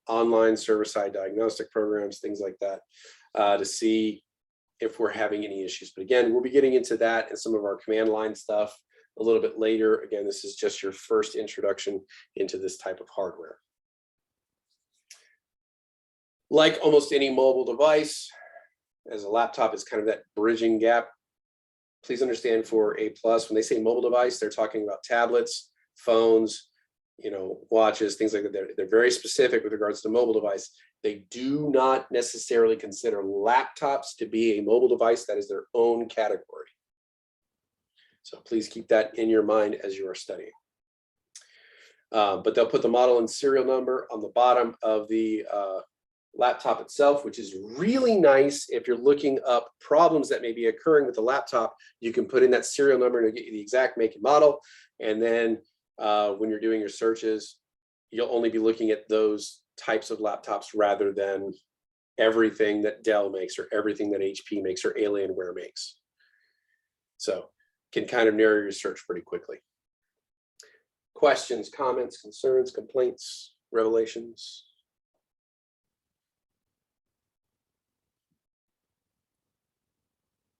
online server-side diagnostic programs, things like that, to see if we're having any issues. But again, we'll be getting into that and some of our command line stuff a little bit later. Again, this is just your first introduction into this type of hardware. Like almost any mobile device, as a laptop is kind of that bridging gap. Please understand, for A+, when they say mobile device, they're talking about tablets, phones, you know, watches, things like that. They're very specific with regards to mobile device. They do not necessarily consider laptops to be a mobile device. That is their own category. So please keep that in your mind as you are studying. But they'll put the model and serial number on the bottom of the laptop itself, which is really nice. If you're looking up problems that may be occurring with the laptop, you can put in that serial number to get you the exact make and model. And then when you're doing your searches, you'll only be looking at those types of laptops rather than everything that Dell makes or everything that HP makes or Alienware makes. So can kind of narrow your search pretty quickly. Questions, comments, concerns, complaints, revelations?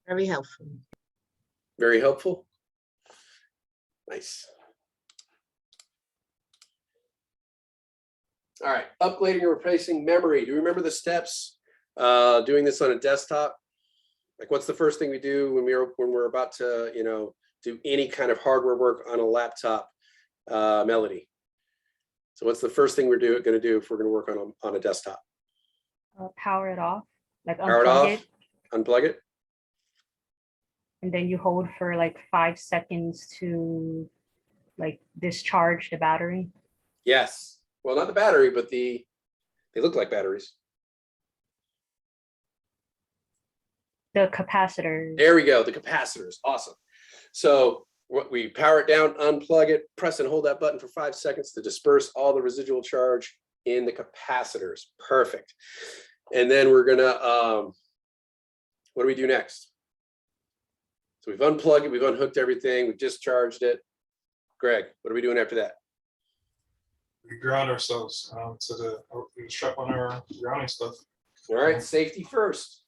Very helpful. Very helpful. Nice. All right, upgrading or replacing memory. Do you remember the steps doing this on a desktop? Like, what's the first thing we do when we're about to, you know, do any kind of hardware work on a laptop? Melody. So what's the first thing we're going to do if we're going to work on a desktop? Power it off, like Power it unplug off, it, unplug it. and then you hold for like 5 seconds to like discharge the battery. Yes. Well, not the battery, but they look like batteries. The capacitors. There we go. The capacitors. Awesome. So we power it down, unplug it, press and hold that button for 5 seconds to disperse all the residual charge in the capacitors. Perfect. And then we're gonna, what do we do next? So we've unplugged it, we've unhooked everything, we've discharged it. Greg, what are we doing after that? We ground ourselves we strap on our grounding stuff. All right, safety first.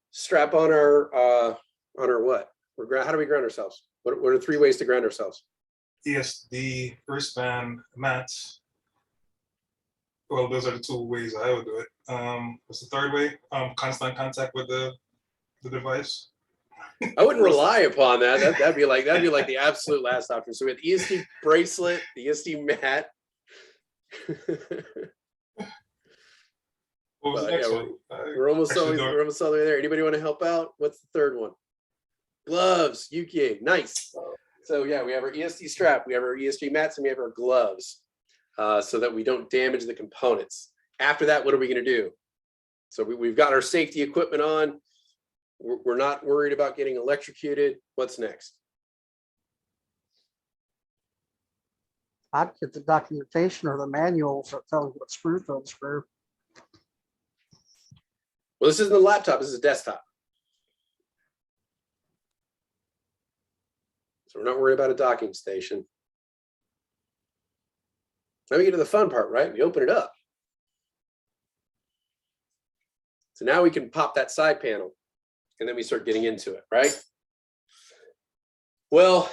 Strap on our what? How do we ground ourselves? What are 3 ways to ground ourselves? ESD, wristband, mats. Well, those are the 2 ways I would do it. What's the 3rd way? Constant contact with the device. I wouldn't rely upon that. That'd be like the absolute last option. So we have the ESD bracelet, the ESD mat. What was the next one? We're almost all the way there. Anybody want to help out? What's the 3rd one? Gloves, Yuki, nice. So yeah, we have our ESD strap, we have our ESD mats, and we have our gloves, so that we don't damage the components. After that, what are we going to do? So we've got our safety equipment on. We're not worried about getting electrocuted. What's next? I'd get the documentation or the manuals that tell you what screws to unscrew. Well, this isn't a laptop, this is a desktop. So we're not worried about a docking station. Now we get to the fun part, right? We open it up. So now we can pop that side panel and then we start getting into it, right? Well,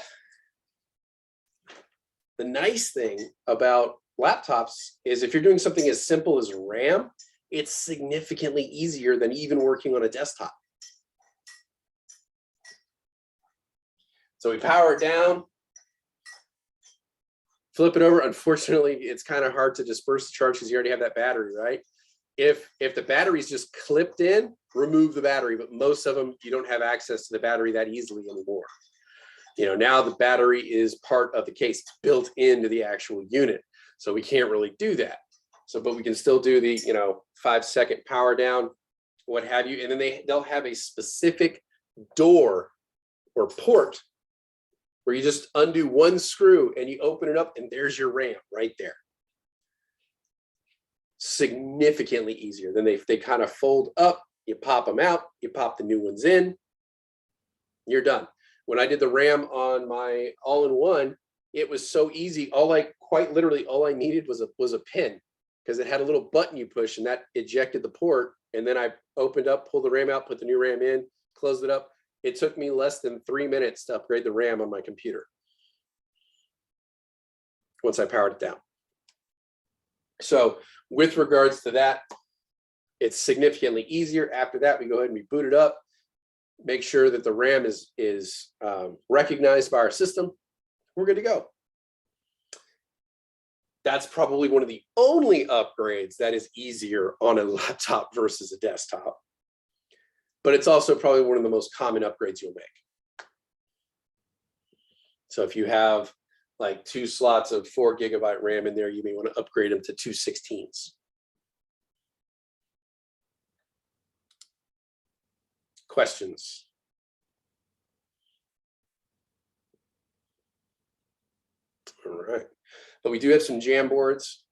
the nice thing about laptops is if you're doing something as simple as RAM, it's significantly easier than even working on a desktop. So we power it down, flip it over. Unfortunately, it's kind of hard to disperse the charge because you already have that battery, right? If the battery's just clipped in, remove the battery, but most of them, you don't have access to the battery that easily anymore. You know, now the battery is part of the case, it's built into the actual unit. So we can't really do that. So, but we can still do the, 5-second power down, what have you. And then they'll have a specific door or port where you just undo one screw and you open it up and there's your RAM right there. Significantly easier. Then they kind of fold up, you pop them out, you pop the new ones in, you're done. When I did the RAM on my all-in-one, it was so easy. Quite literally, all I needed was a pin because it had a little button you push and that ejected the port. And then I opened up, pulled the RAM out, put the new RAM in, closed it up. It took me less than 3 minutes to upgrade the RAM on my computer once I powered it down. So with regards to that, it's significantly easier. After that, we go ahead and we boot it up, make sure that the RAM is recognized by our system. We're good to go. That's probably one of the only upgrades that is easier on a laptop versus a desktop. But it's also probably one of the most common upgrades you'll make. So if you have like 2 slots of 4 GB RAM in there, you may want to upgrade them to 2 16s. Questions? All right, but we do have some jam boards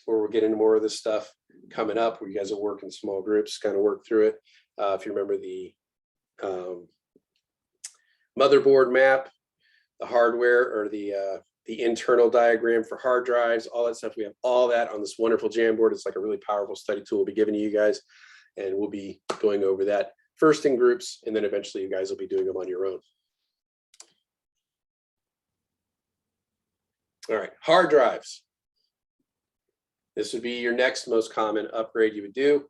where we'll get into more of this stuff coming up, where you guys will work in small groups, kind of work through it. If you remember the motherboard map, the hardware, or the internal diagram for hard drives, all that stuff, we have all that on this wonderful Jamboard. It's like a really powerful study tool we'll be giving to you guys, and we'll be going over that first in groups, and then eventually you guys will be doing them on your own. All right, hard drives. This would be your next most common upgrade you would do.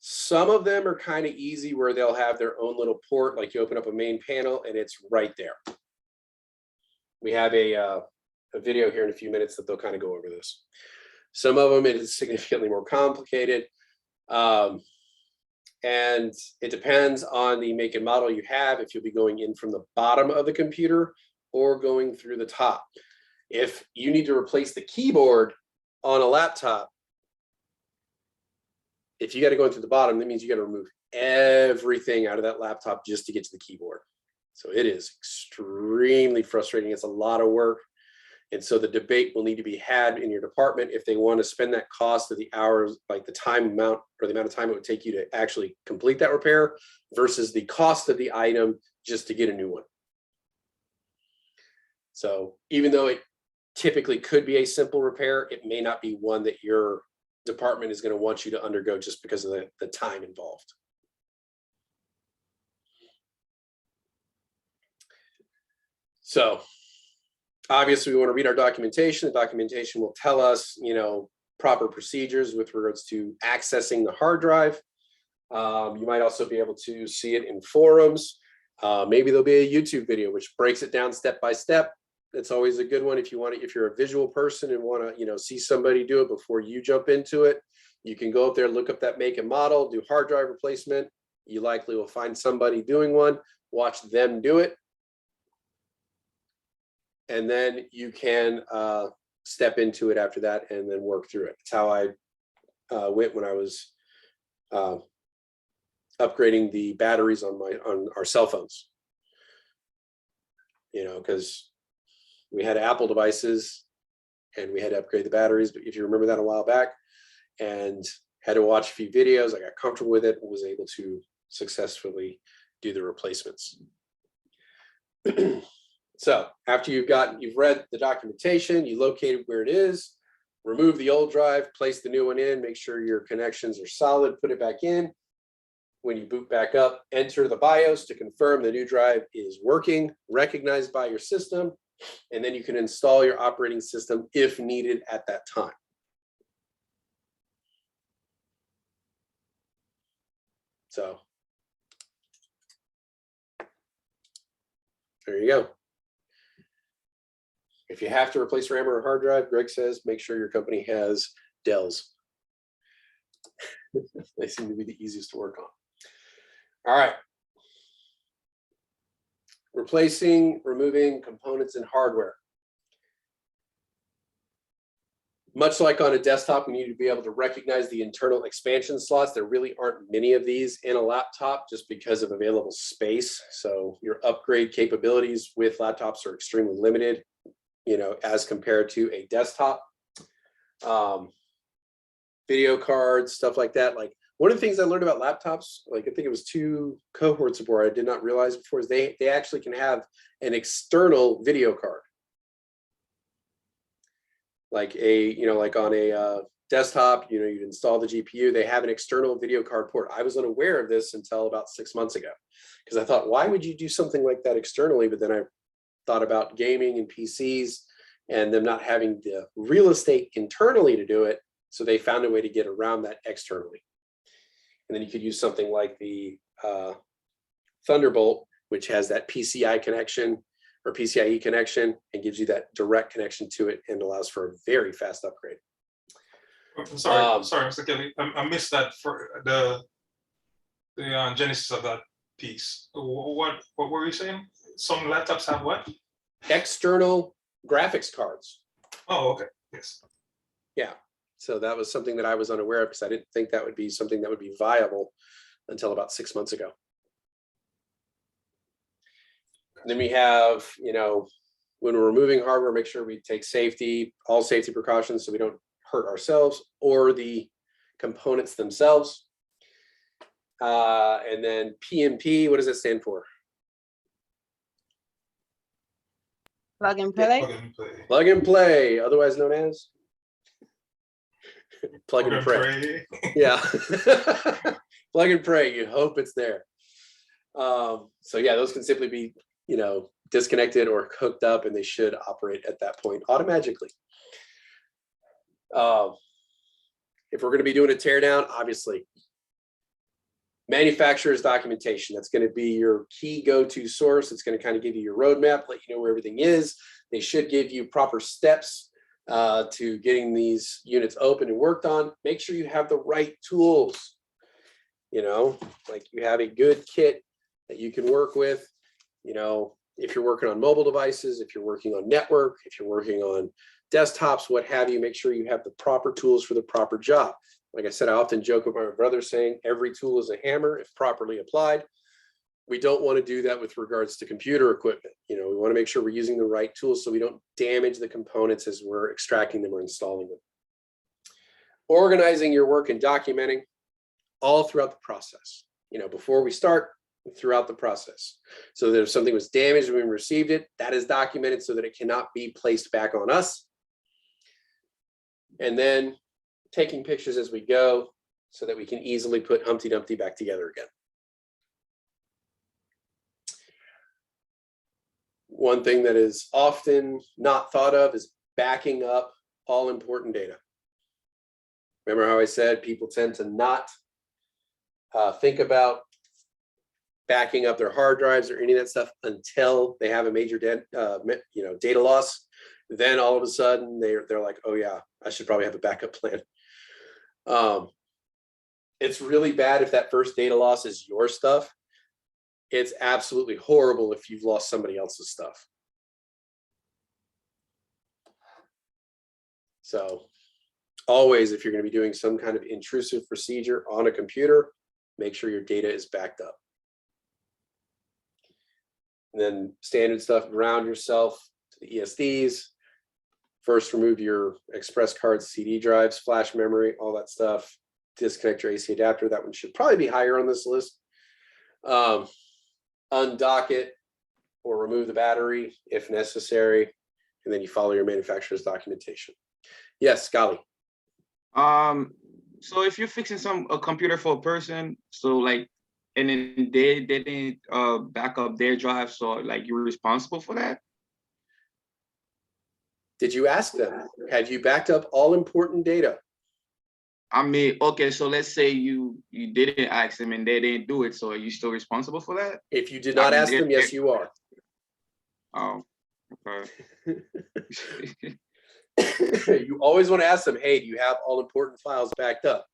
Some of them are kind of easy, where they'll have their own little port, like you open up a main panel and it's right there. We have a video here in a few minutes that they'll kind of go over this. Some of them it is significantly more complicated. And it depends on the make and model you have, if you'll be going in from the bottom of the computer or going through the top. If you need to replace the keyboard on a laptop, if you got to go in through the bottom, that means you got to remove everything out of that laptop just to get to the keyboard. So it is extremely frustrating. It's a lot of work. And so the debate will need to be had in your department if they want to spend that cost of the hours, like the time amount or the amount of time it would take you to actually complete that repair versus the cost of the item just to get a new one. So even though it typically could be a simple repair, it may not be one that your department is going to want you to undergo just because of the time involved. So obviously we want to read our documentation. The documentation will tell us, you know, proper procedures with regards to accessing the hard drive. You might also be able to see it in forums. Maybe there'll be a YouTube video which breaks it down step by step. That's always a good one if you want to, if you're a visual person and want to, you know, see somebody do it before you jump into it. You can go up there, look up that make and model, do hard drive replacement. You likely will find somebody doing one, watch them do it. And then you can step into it after that and then work through it. That's how I went when I was upgrading the batteries on our cell phones. You know, because we had Apple devices and we had to upgrade the batteries. But if you remember that a while back, and had to watch a few videos, I got comfortable with it and was able to successfully do the replacements. So after you've read the documentation, you located where it is, remove the old drive, place the new one in, make sure your connections are solid, put it back in. When you boot back up, enter the BIOS to confirm the new drive is working, recognized by your system, and then you can install your operating system if needed at that time. So there you go. If you have to replace RAM or a hard drive, Greg says, make sure your company has Dells. They seem to be the easiest to work on. All right. Replacing, removing components and hardware. Much like on a desktop, we need to be able to recognize the internal expansion slots. There really aren't many of these in a laptop just because of available space. So your upgrade capabilities with laptops are extremely limited, you know, as compared to a desktop. Video cards, stuff like that. Like one of the things I learned about laptops, like I think it was 2 cohorts before I did not realize before, is they actually can have an external video card. Like like on a desktop, you know, you'd install the GPU, they have an external video card port. I was unaware of this until about 6 months ago, because I thought, why would you do something like that externally? But then I thought about gaming and PCs and them not having the real estate internally to do it. So they found a way to get around that externally. And then you could use something like the Thunderbolt, which has that PCI connection or PCIe connection and gives you that direct connection to it and allows for a very fast upgrade. Sorry, Mr. Kelly, I missed that for the genesis of that. piece. What were you saying? Some laptops have what? External graphics cards. Oh, okay, yes. Yeah, so that was something that I was unaware of because I didn't think that would be something that would be viable until about 6 months ago. And then we have, you know, when we're removing hardware, make sure we take all safety precautions so we don't hurt ourselves or the components themselves. And then PMP, what does that stand for? Plug and Yeah, play. plug and play. Plug and play, otherwise known as plug and pray. Yeah. Plug and pray, you hope it's there. So yeah, those can simply be, you know, disconnected or hooked up, and they should operate at that point automatically. If we're going to be doing a tear down, obviously, manufacturer's documentation, that's going to be your key go-to source. It's going to kind of give you your roadmap, let you know where everything is. They should give you proper steps to getting these units open and worked on. Make sure you have the right tools. You know, like you have a good kit that you can work with. You know, if you're working on mobile devices, if you're working on network, if you're working on desktops, what have you, make sure you have the proper tools for the proper job. Like I said, I often joke with my brother saying every tool is a hammer if properly applied. We don't want to do that with regards to computer equipment. You know, we want to make sure we're using the right tools so we don't damage the components as we're extracting them or installing them. Organizing your work and documenting all throughout the process. You know, before we start, throughout the process. So that if something was damaged when we received it, that is documented so that it cannot be placed back on us. And then taking pictures as we go so that we can easily put Humpty Dumpty back together again. One thing that is often not thought of is backing up all important data. Remember how I said people tend to not think about backing up their hard drives or any of that stuff until they have a major data loss. Then all of a sudden they're like, oh yeah, I should probably have a backup plan. It's really bad if that first data loss is your stuff. It's absolutely horrible if you've lost somebody else's stuff. So always, if you're going to be doing some kind of intrusive procedure on a computer, make sure your data is backed up. And then standard stuff, ground yourself to the ESDs. First, remove your express cards, CD drives, flash memory, all that stuff. Disconnect your AC adapter. That one should probably be higher on this list. Undock it or remove the battery if necessary. And then you follow your manufacturer's documentation. Yes, Golly. So if you're fixing a computer for a person, so like, and then they didn't back up their drive, so like you're responsible for that? Did you ask them? Have you backed up all important data? I mean, okay, so let's say you didn't ask them and they didn't do it, so are you still responsible for that? If you did not ask them, yes, you are. Oh, okay. You always want to ask them, hey, do you have all important files backed up?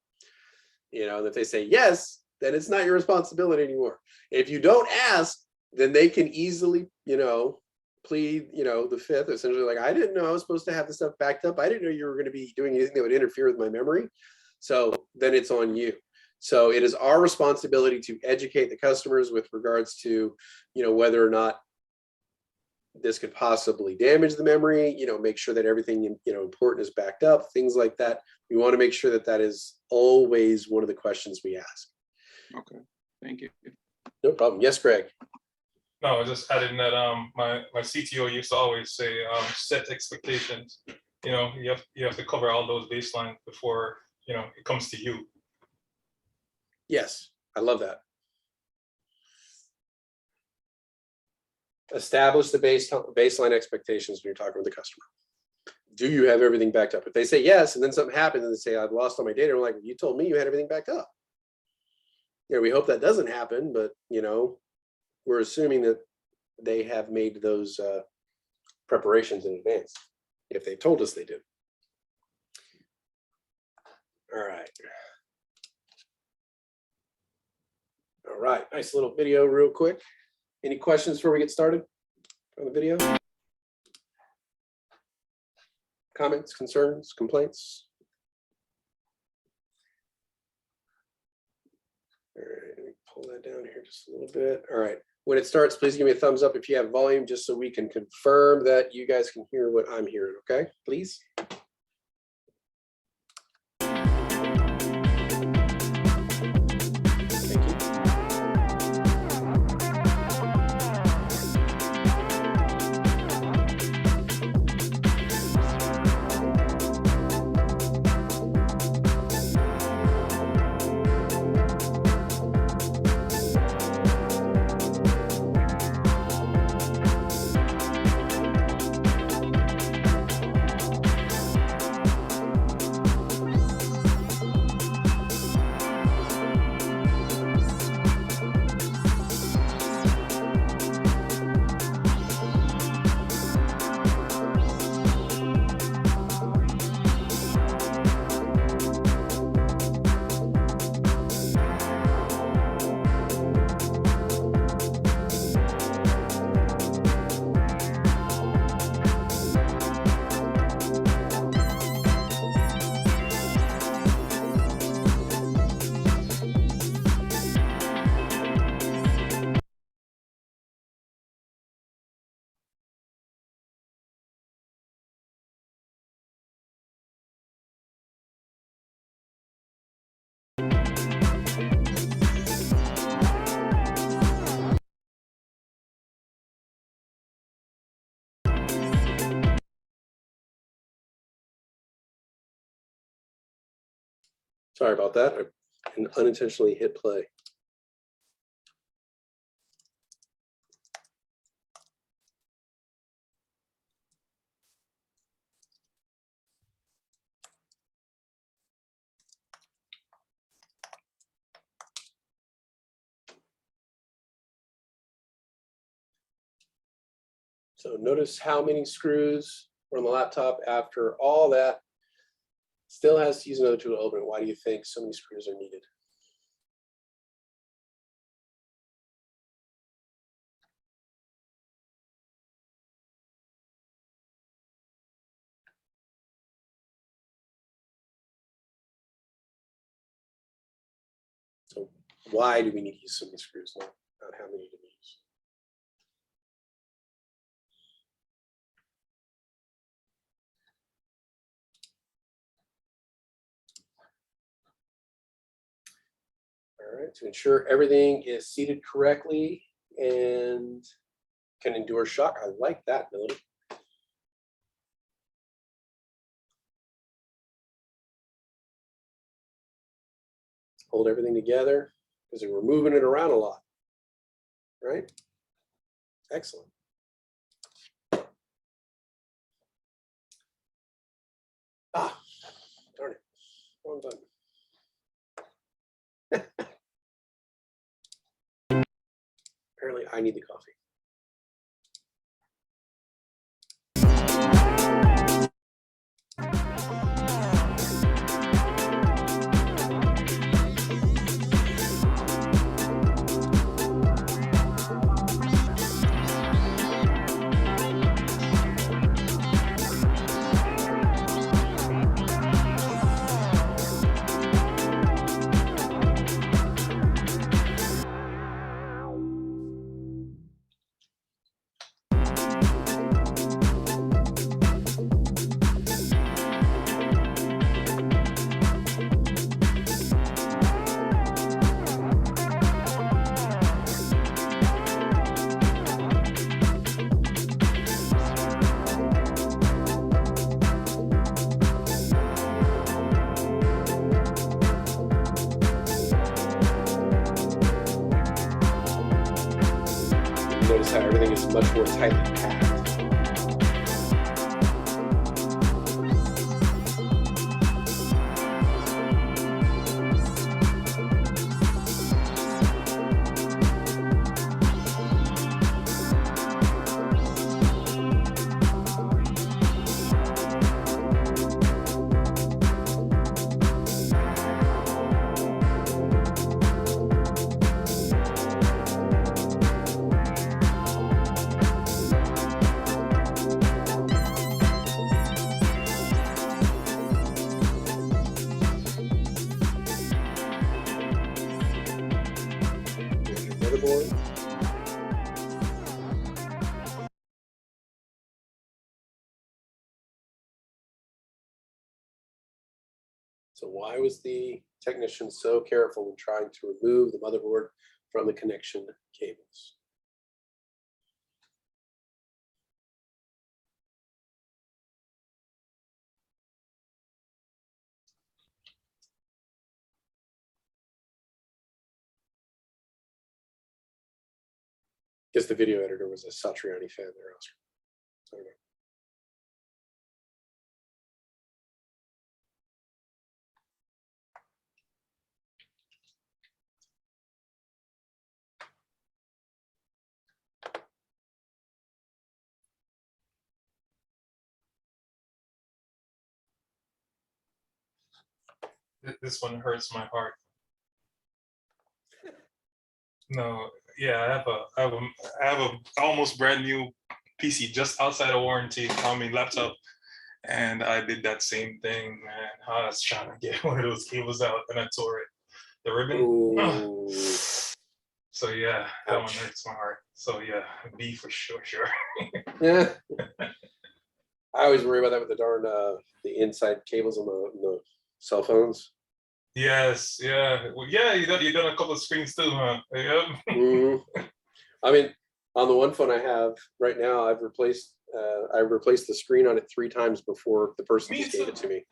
You know, if they say yes, then it's not your responsibility anymore. If you don't ask, then they can easily, you know, plead, you know, the fifth, essentially like, I didn't know I was supposed to have the stuff backed up. I didn't know you were going to be doing anything that would interfere with my memory. So then it's on you. So it is our responsibility to educate the customers with regards to, you know, whether or not this could possibly damage the memory, you know, make sure that everything, you know, important is backed up, things like that. We want to make sure that that is always one of the questions we ask. Okay, thank you. No problem. Yes, Greg. No, I just added that my CTO used to always say set expectations. You know, you have to cover all those baselines before, you know, it comes to you. Yes, I love that. Establish the baseline expectations when you're talking with the customer. Do you have everything backed up? If they say yes, and then something happens and they say, I've lost all my data, we're like, you told me you had everything backed up. Yeah, we hope that doesn't happen, but you know, we're assuming that they have made those preparations in advance, if they told us they did. All right. All right, nice little video real quick. Any questions before we get started on the video? Comments, concerns, complaints? All right, let me pull that down here just a little bit. All right, when it starts, please give me a thumbs up if you have volume, just so we can confirm that you guys can hear what I'm hearing, okay? Please. Thank you. Sorry about that. I unintentionally hit play. So notice how many screws were on the laptop after all that. Still has to use another tool to open it. Why do you think so many screws are needed? So why do we need to use so many screws, not how many to use? All right, to ensure everything is seated correctly and can endure shock. I like that, Melody. Hold everything together because we're moving it around a lot, right? Excellent. Ah, darn it, wrong button. Apparently I need the coffee. Notice how everything is much more tightly packed. motherboard. So why was the technician so careful in trying to remove the motherboard from the connection cables? Guess the video editor was a Satriani fan there, Oscar. I don't know. This one hurts my heart. No, yeah, I have a almost brand new PC just outside of warranty, I mean laptop, and I did that same thing, man. I was trying to get one of those cables out, and I tore it. The ribbon. Ooh. So yeah, that one Ouch. hurts my heart. So yeah, B for sure. Yeah. I always worry about that with the darn the inside cables on the cell phones. Yes, yeah. Well, yeah, you done a couple of screens too, huh? Yep. Mhm. I mean, on the one phone I have right now, I've replaced the screen on it 3 times before the person Me just gave too. it to me.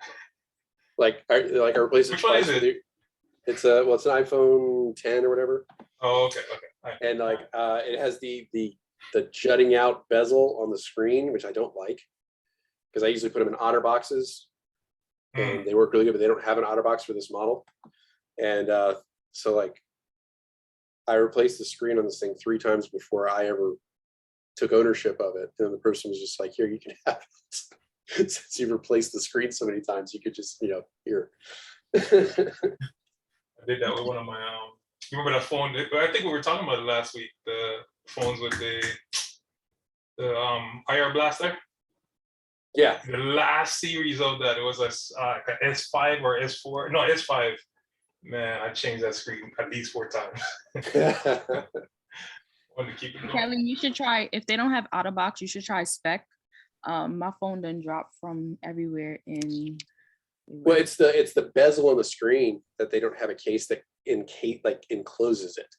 Like I replaced it Which one twice is it? with you. It's an iPhone 10 or whatever, Oh, okay. and like it has the jutting out bezel on the screen, which I don't like because I usually put them in otter boxes, and they work really good, but they don't have an otter box for this model, and so like I replaced the screen on this thing 3 times before I ever took ownership of it, and the person was just like, "Here, you can have it." Since you've replaced the screen so many times, you could just here. I did that with one of my you remember that phone? I think we were talking about it last week. The phones with the IR blaster. Yeah. The last series of that, it was a S5 or S4. No, S5. Man, I changed that screen at least 4 times. Wanted to keep it going. Kevin, you should try, if they don't have OtterBox, you should try Spec. My phone done dropped from everywhere in. Well, it's the bezel on the screen that they don't have a case that encloses it.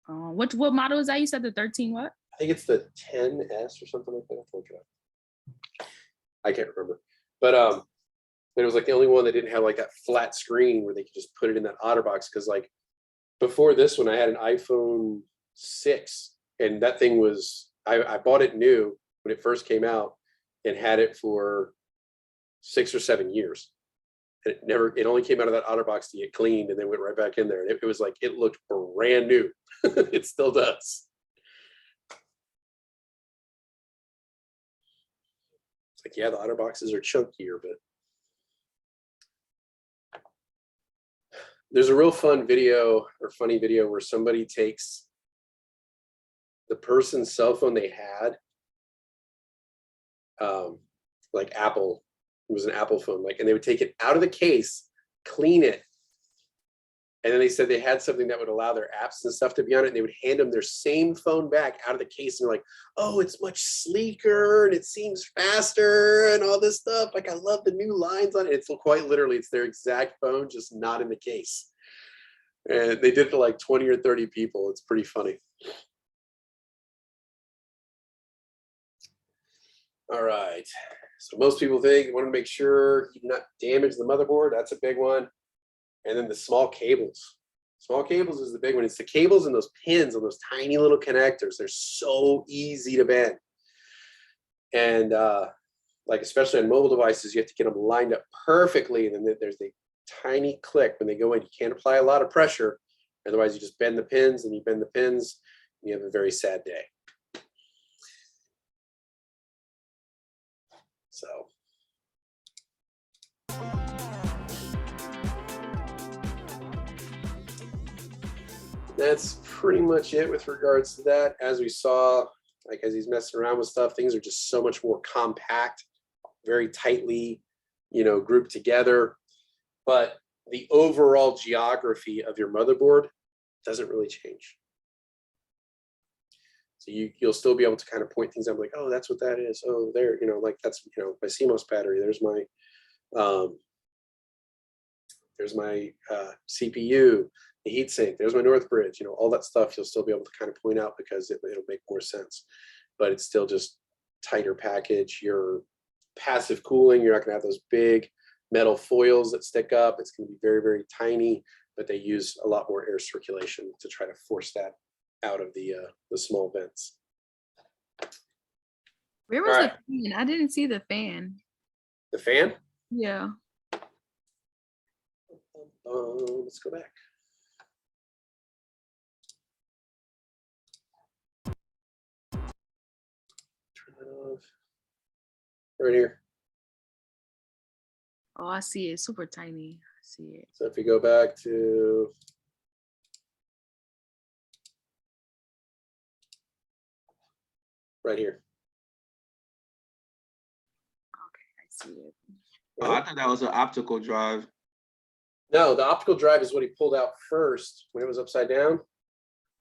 What model is that? You said the 13 what? I think it's the 10S or something like that. I'll look it up. I can't remember, but it was like the only one that didn't have like that flat screen where they could just put it in that OtterBox. Because like before this one, I had an iPhone 6, and that thing was I bought it new when it first came out and had it for 6 or 7 years. And it only came out of that OtterBox to get cleaned and then went right back in there. And it was like, it looked brand new. It still does. It's like, yeah, the OtterBoxes are chunkier, but there's a real fun video or funny video where somebody takes the person's cell phone they had, like Apple, it was an Apple phone, and they would take it out of the case, clean it, and then they said they had something that would allow their apps and stuff to be on it, and they would hand them their same phone back out of the case, and they're like, "Oh, it's much sleeker and it seems faster and all this stuff. Like, I love the new lines on it." It's quite literally, it's their exact phone, just not in the case. And they did it to like 20 or 30 people. It's pretty funny. All right. So most people think you want to make sure you do not damage the motherboard. That's a big one. And then the small cables. Small cables is the big one. It's the cables and those pins on those tiny little connectors. They're so easy to bend. And like especially on mobile devices, you have to get them lined up perfectly. And then there's a tiny click when they go in. You can't apply a lot of pressure. Otherwise, you just bend the pins and you bend the pins and you have a very sad day. So that's pretty much it with regards to that. As we saw, like as he's messing around with stuff, things are just so much more compact, very tightly, grouped together. But the overall geography of your motherboard doesn't really change. So you'll still be able to kind of point things out like, oh, that's what that is. Oh, there, you know, like that's, you know, my CMOS battery. There's my CPU, the heatsink, there's my North Bridge, you know, all that stuff you'll still be able to kind of point out because it'll make more sense. But it's still just tighter package. Your passive cooling, you're not gonna have those big metal foils that stick up. It's gonna be very, very tiny, but they use a lot more air circulation to try to force that out of the small vents. Where was All right. the fan? I didn't see the fan. The fan, Yeah. let's go back. Turn that off. Right here. Oh, I see it. Super tiny. I see it. So if you go back to right here. Okay, I see it. Oh, I thought that was an optical drive. No, the optical drive is what he pulled out first when it was upside down.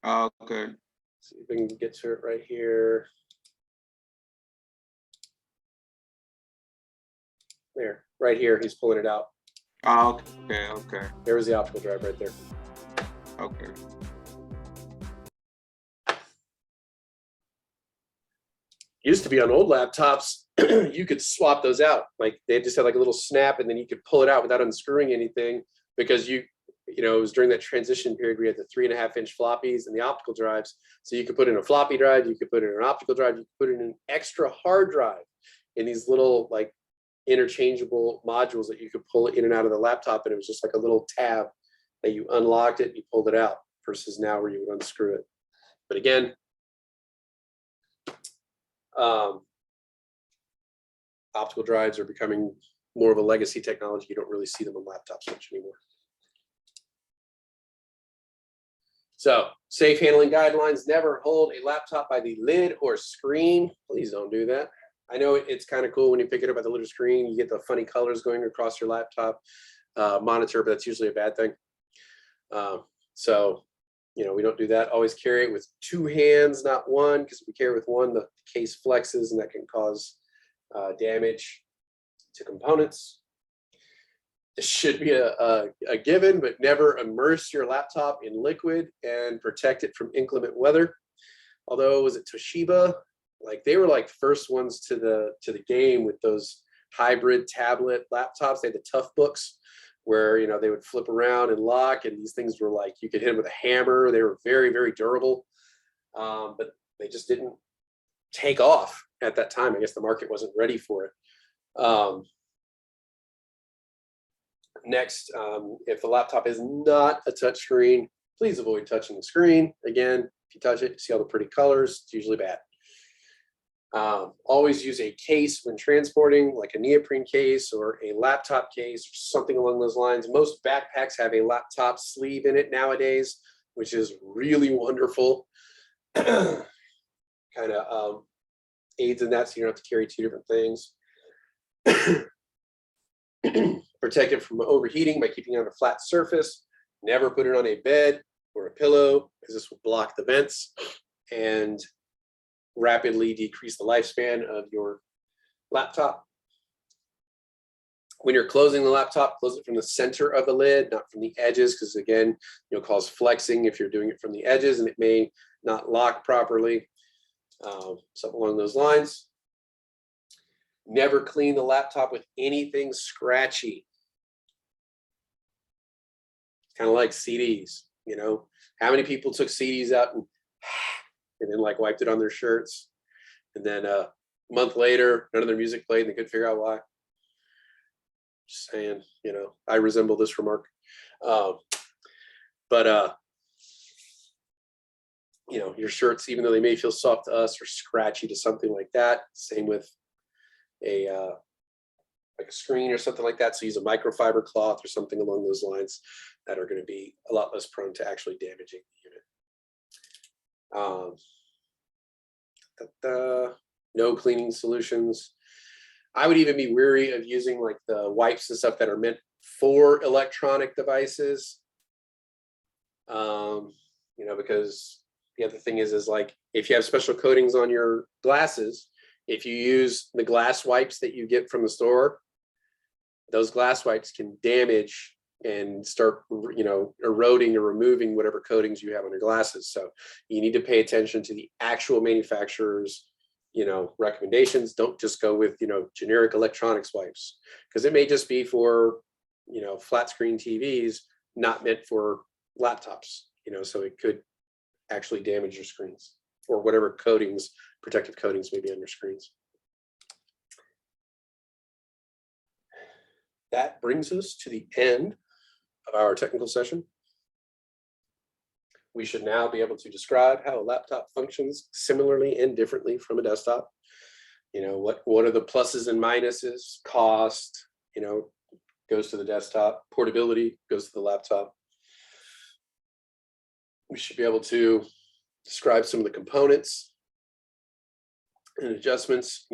Oh, okay. See if we can get to it right here. There, right here, he's pulling it out. Oh, okay, okay, There was the optical drive right there. okay. Used to be on old laptops, you could swap those out. Like they just had like a little snap and then you could pull it out without unscrewing anything because you know, it was during that transition period we had the 3.5-inch floppies and the optical drives. So you could put in a floppy drive, you could put in an optical drive, you could put in an extra hard drive in these little like interchangeable modules that you could pull in and out of the laptop. And it was just like a little tab that you unlocked it, you pulled it out versus now where you would unscrew it. But again, optical drives are becoming more of a legacy technology. You don't really see them on laptops much anymore. So, safe handling guidelines: never hold a laptop by the lid or screen. Please don't do that. I know it's kind of cool when you pick it up by the lid or screen, you get the funny colors going across your laptop monitor, but that's usually a bad thing. So, you know, we don't do that. Always carry it with 2 hands, not one, because if we carry it with one, the case flexes and that can cause damage to components. This should be a given, but never immerse your laptop in liquid and protect it from inclement weather. Although, was it Toshiba? Like they were like first ones to the game with those hybrid tablet laptops. They had the tough books where, you know, they would flip around and lock, and these things were like you could hit them with a hammer. They were very, very durable, but they just didn't take off at that time. I guess the market wasn't ready for it. Next, if the laptop is not a touch screen, please avoid touching the screen. Again, if you touch it, you see all the pretty colors, it's usually bad. Always use a case when transporting, like a neoprene case or a laptop case or something along those lines. Most backpacks have a laptop sleeve in it nowadays, which is really wonderful. Kind of aids in that, so you don't have to carry 2 different things. Protect it from overheating by keeping it on a flat surface. Never put it on a bed or a pillow, because this will block the vents and rapidly decrease the lifespan of your laptop. When you're closing the laptop, close it from the center of the lid, not from the edges, because again, you'll cause flexing if you're doing it from the edges and it may not lock properly. Something along those lines. Never clean the laptop with anything scratchy. Kind of like CDs, you know. How many people took CDs out and then like wiped it on their shirts, and then a month later none of their music played and they couldn't figure out why? Just saying, you know, I resemble this remark. You know, your shirts, even though they may feel soft to us, are scratchy to something like that. Same with a like a screen or something like that. So use a microfiber cloth or something along those lines that are going to be a lot less prone to actually damaging the unit. No cleaning solutions. I would even be wary of using like the wipes and stuff that are meant for electronic devices. You know, because The other thing is like, if you have special coatings on your glasses, if you use the glass wipes that you get from the store, those glass wipes can damage and start, eroding or removing whatever coatings you have on your glasses. So you need to pay attention to the actual manufacturer's, recommendations. Don't just go with, generic electronics wipes, because it may just be for, flat screen TVs, not meant for laptops, so it could actually damage your screens or whatever coatings, protective coatings may be on your screens. That brings us to the end of our technical session. We should now be able to describe how a laptop functions similarly and differently from a desktop. What are the pluses and minuses? Cost, goes to the desktop. Portability goes to the laptop. We should be able to describe some of the components and adjustments,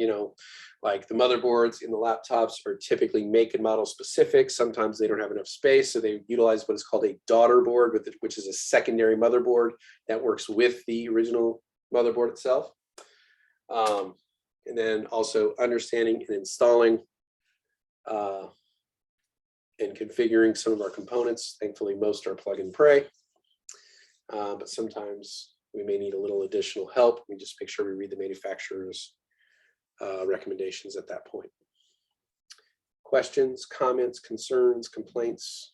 like the motherboards in the laptops are typically make and model specific. Sometimes they don't have enough space, so they utilize what is called a daughter board, which is a secondary motherboard that works with the original motherboard itself. And then also understanding and installing and configuring some of our components. Thankfully, most are plug and play, but sometimes we may need a little additional help. We just make sure we read the manufacturer's recommendations at that point. Questions, comments, concerns, complaints?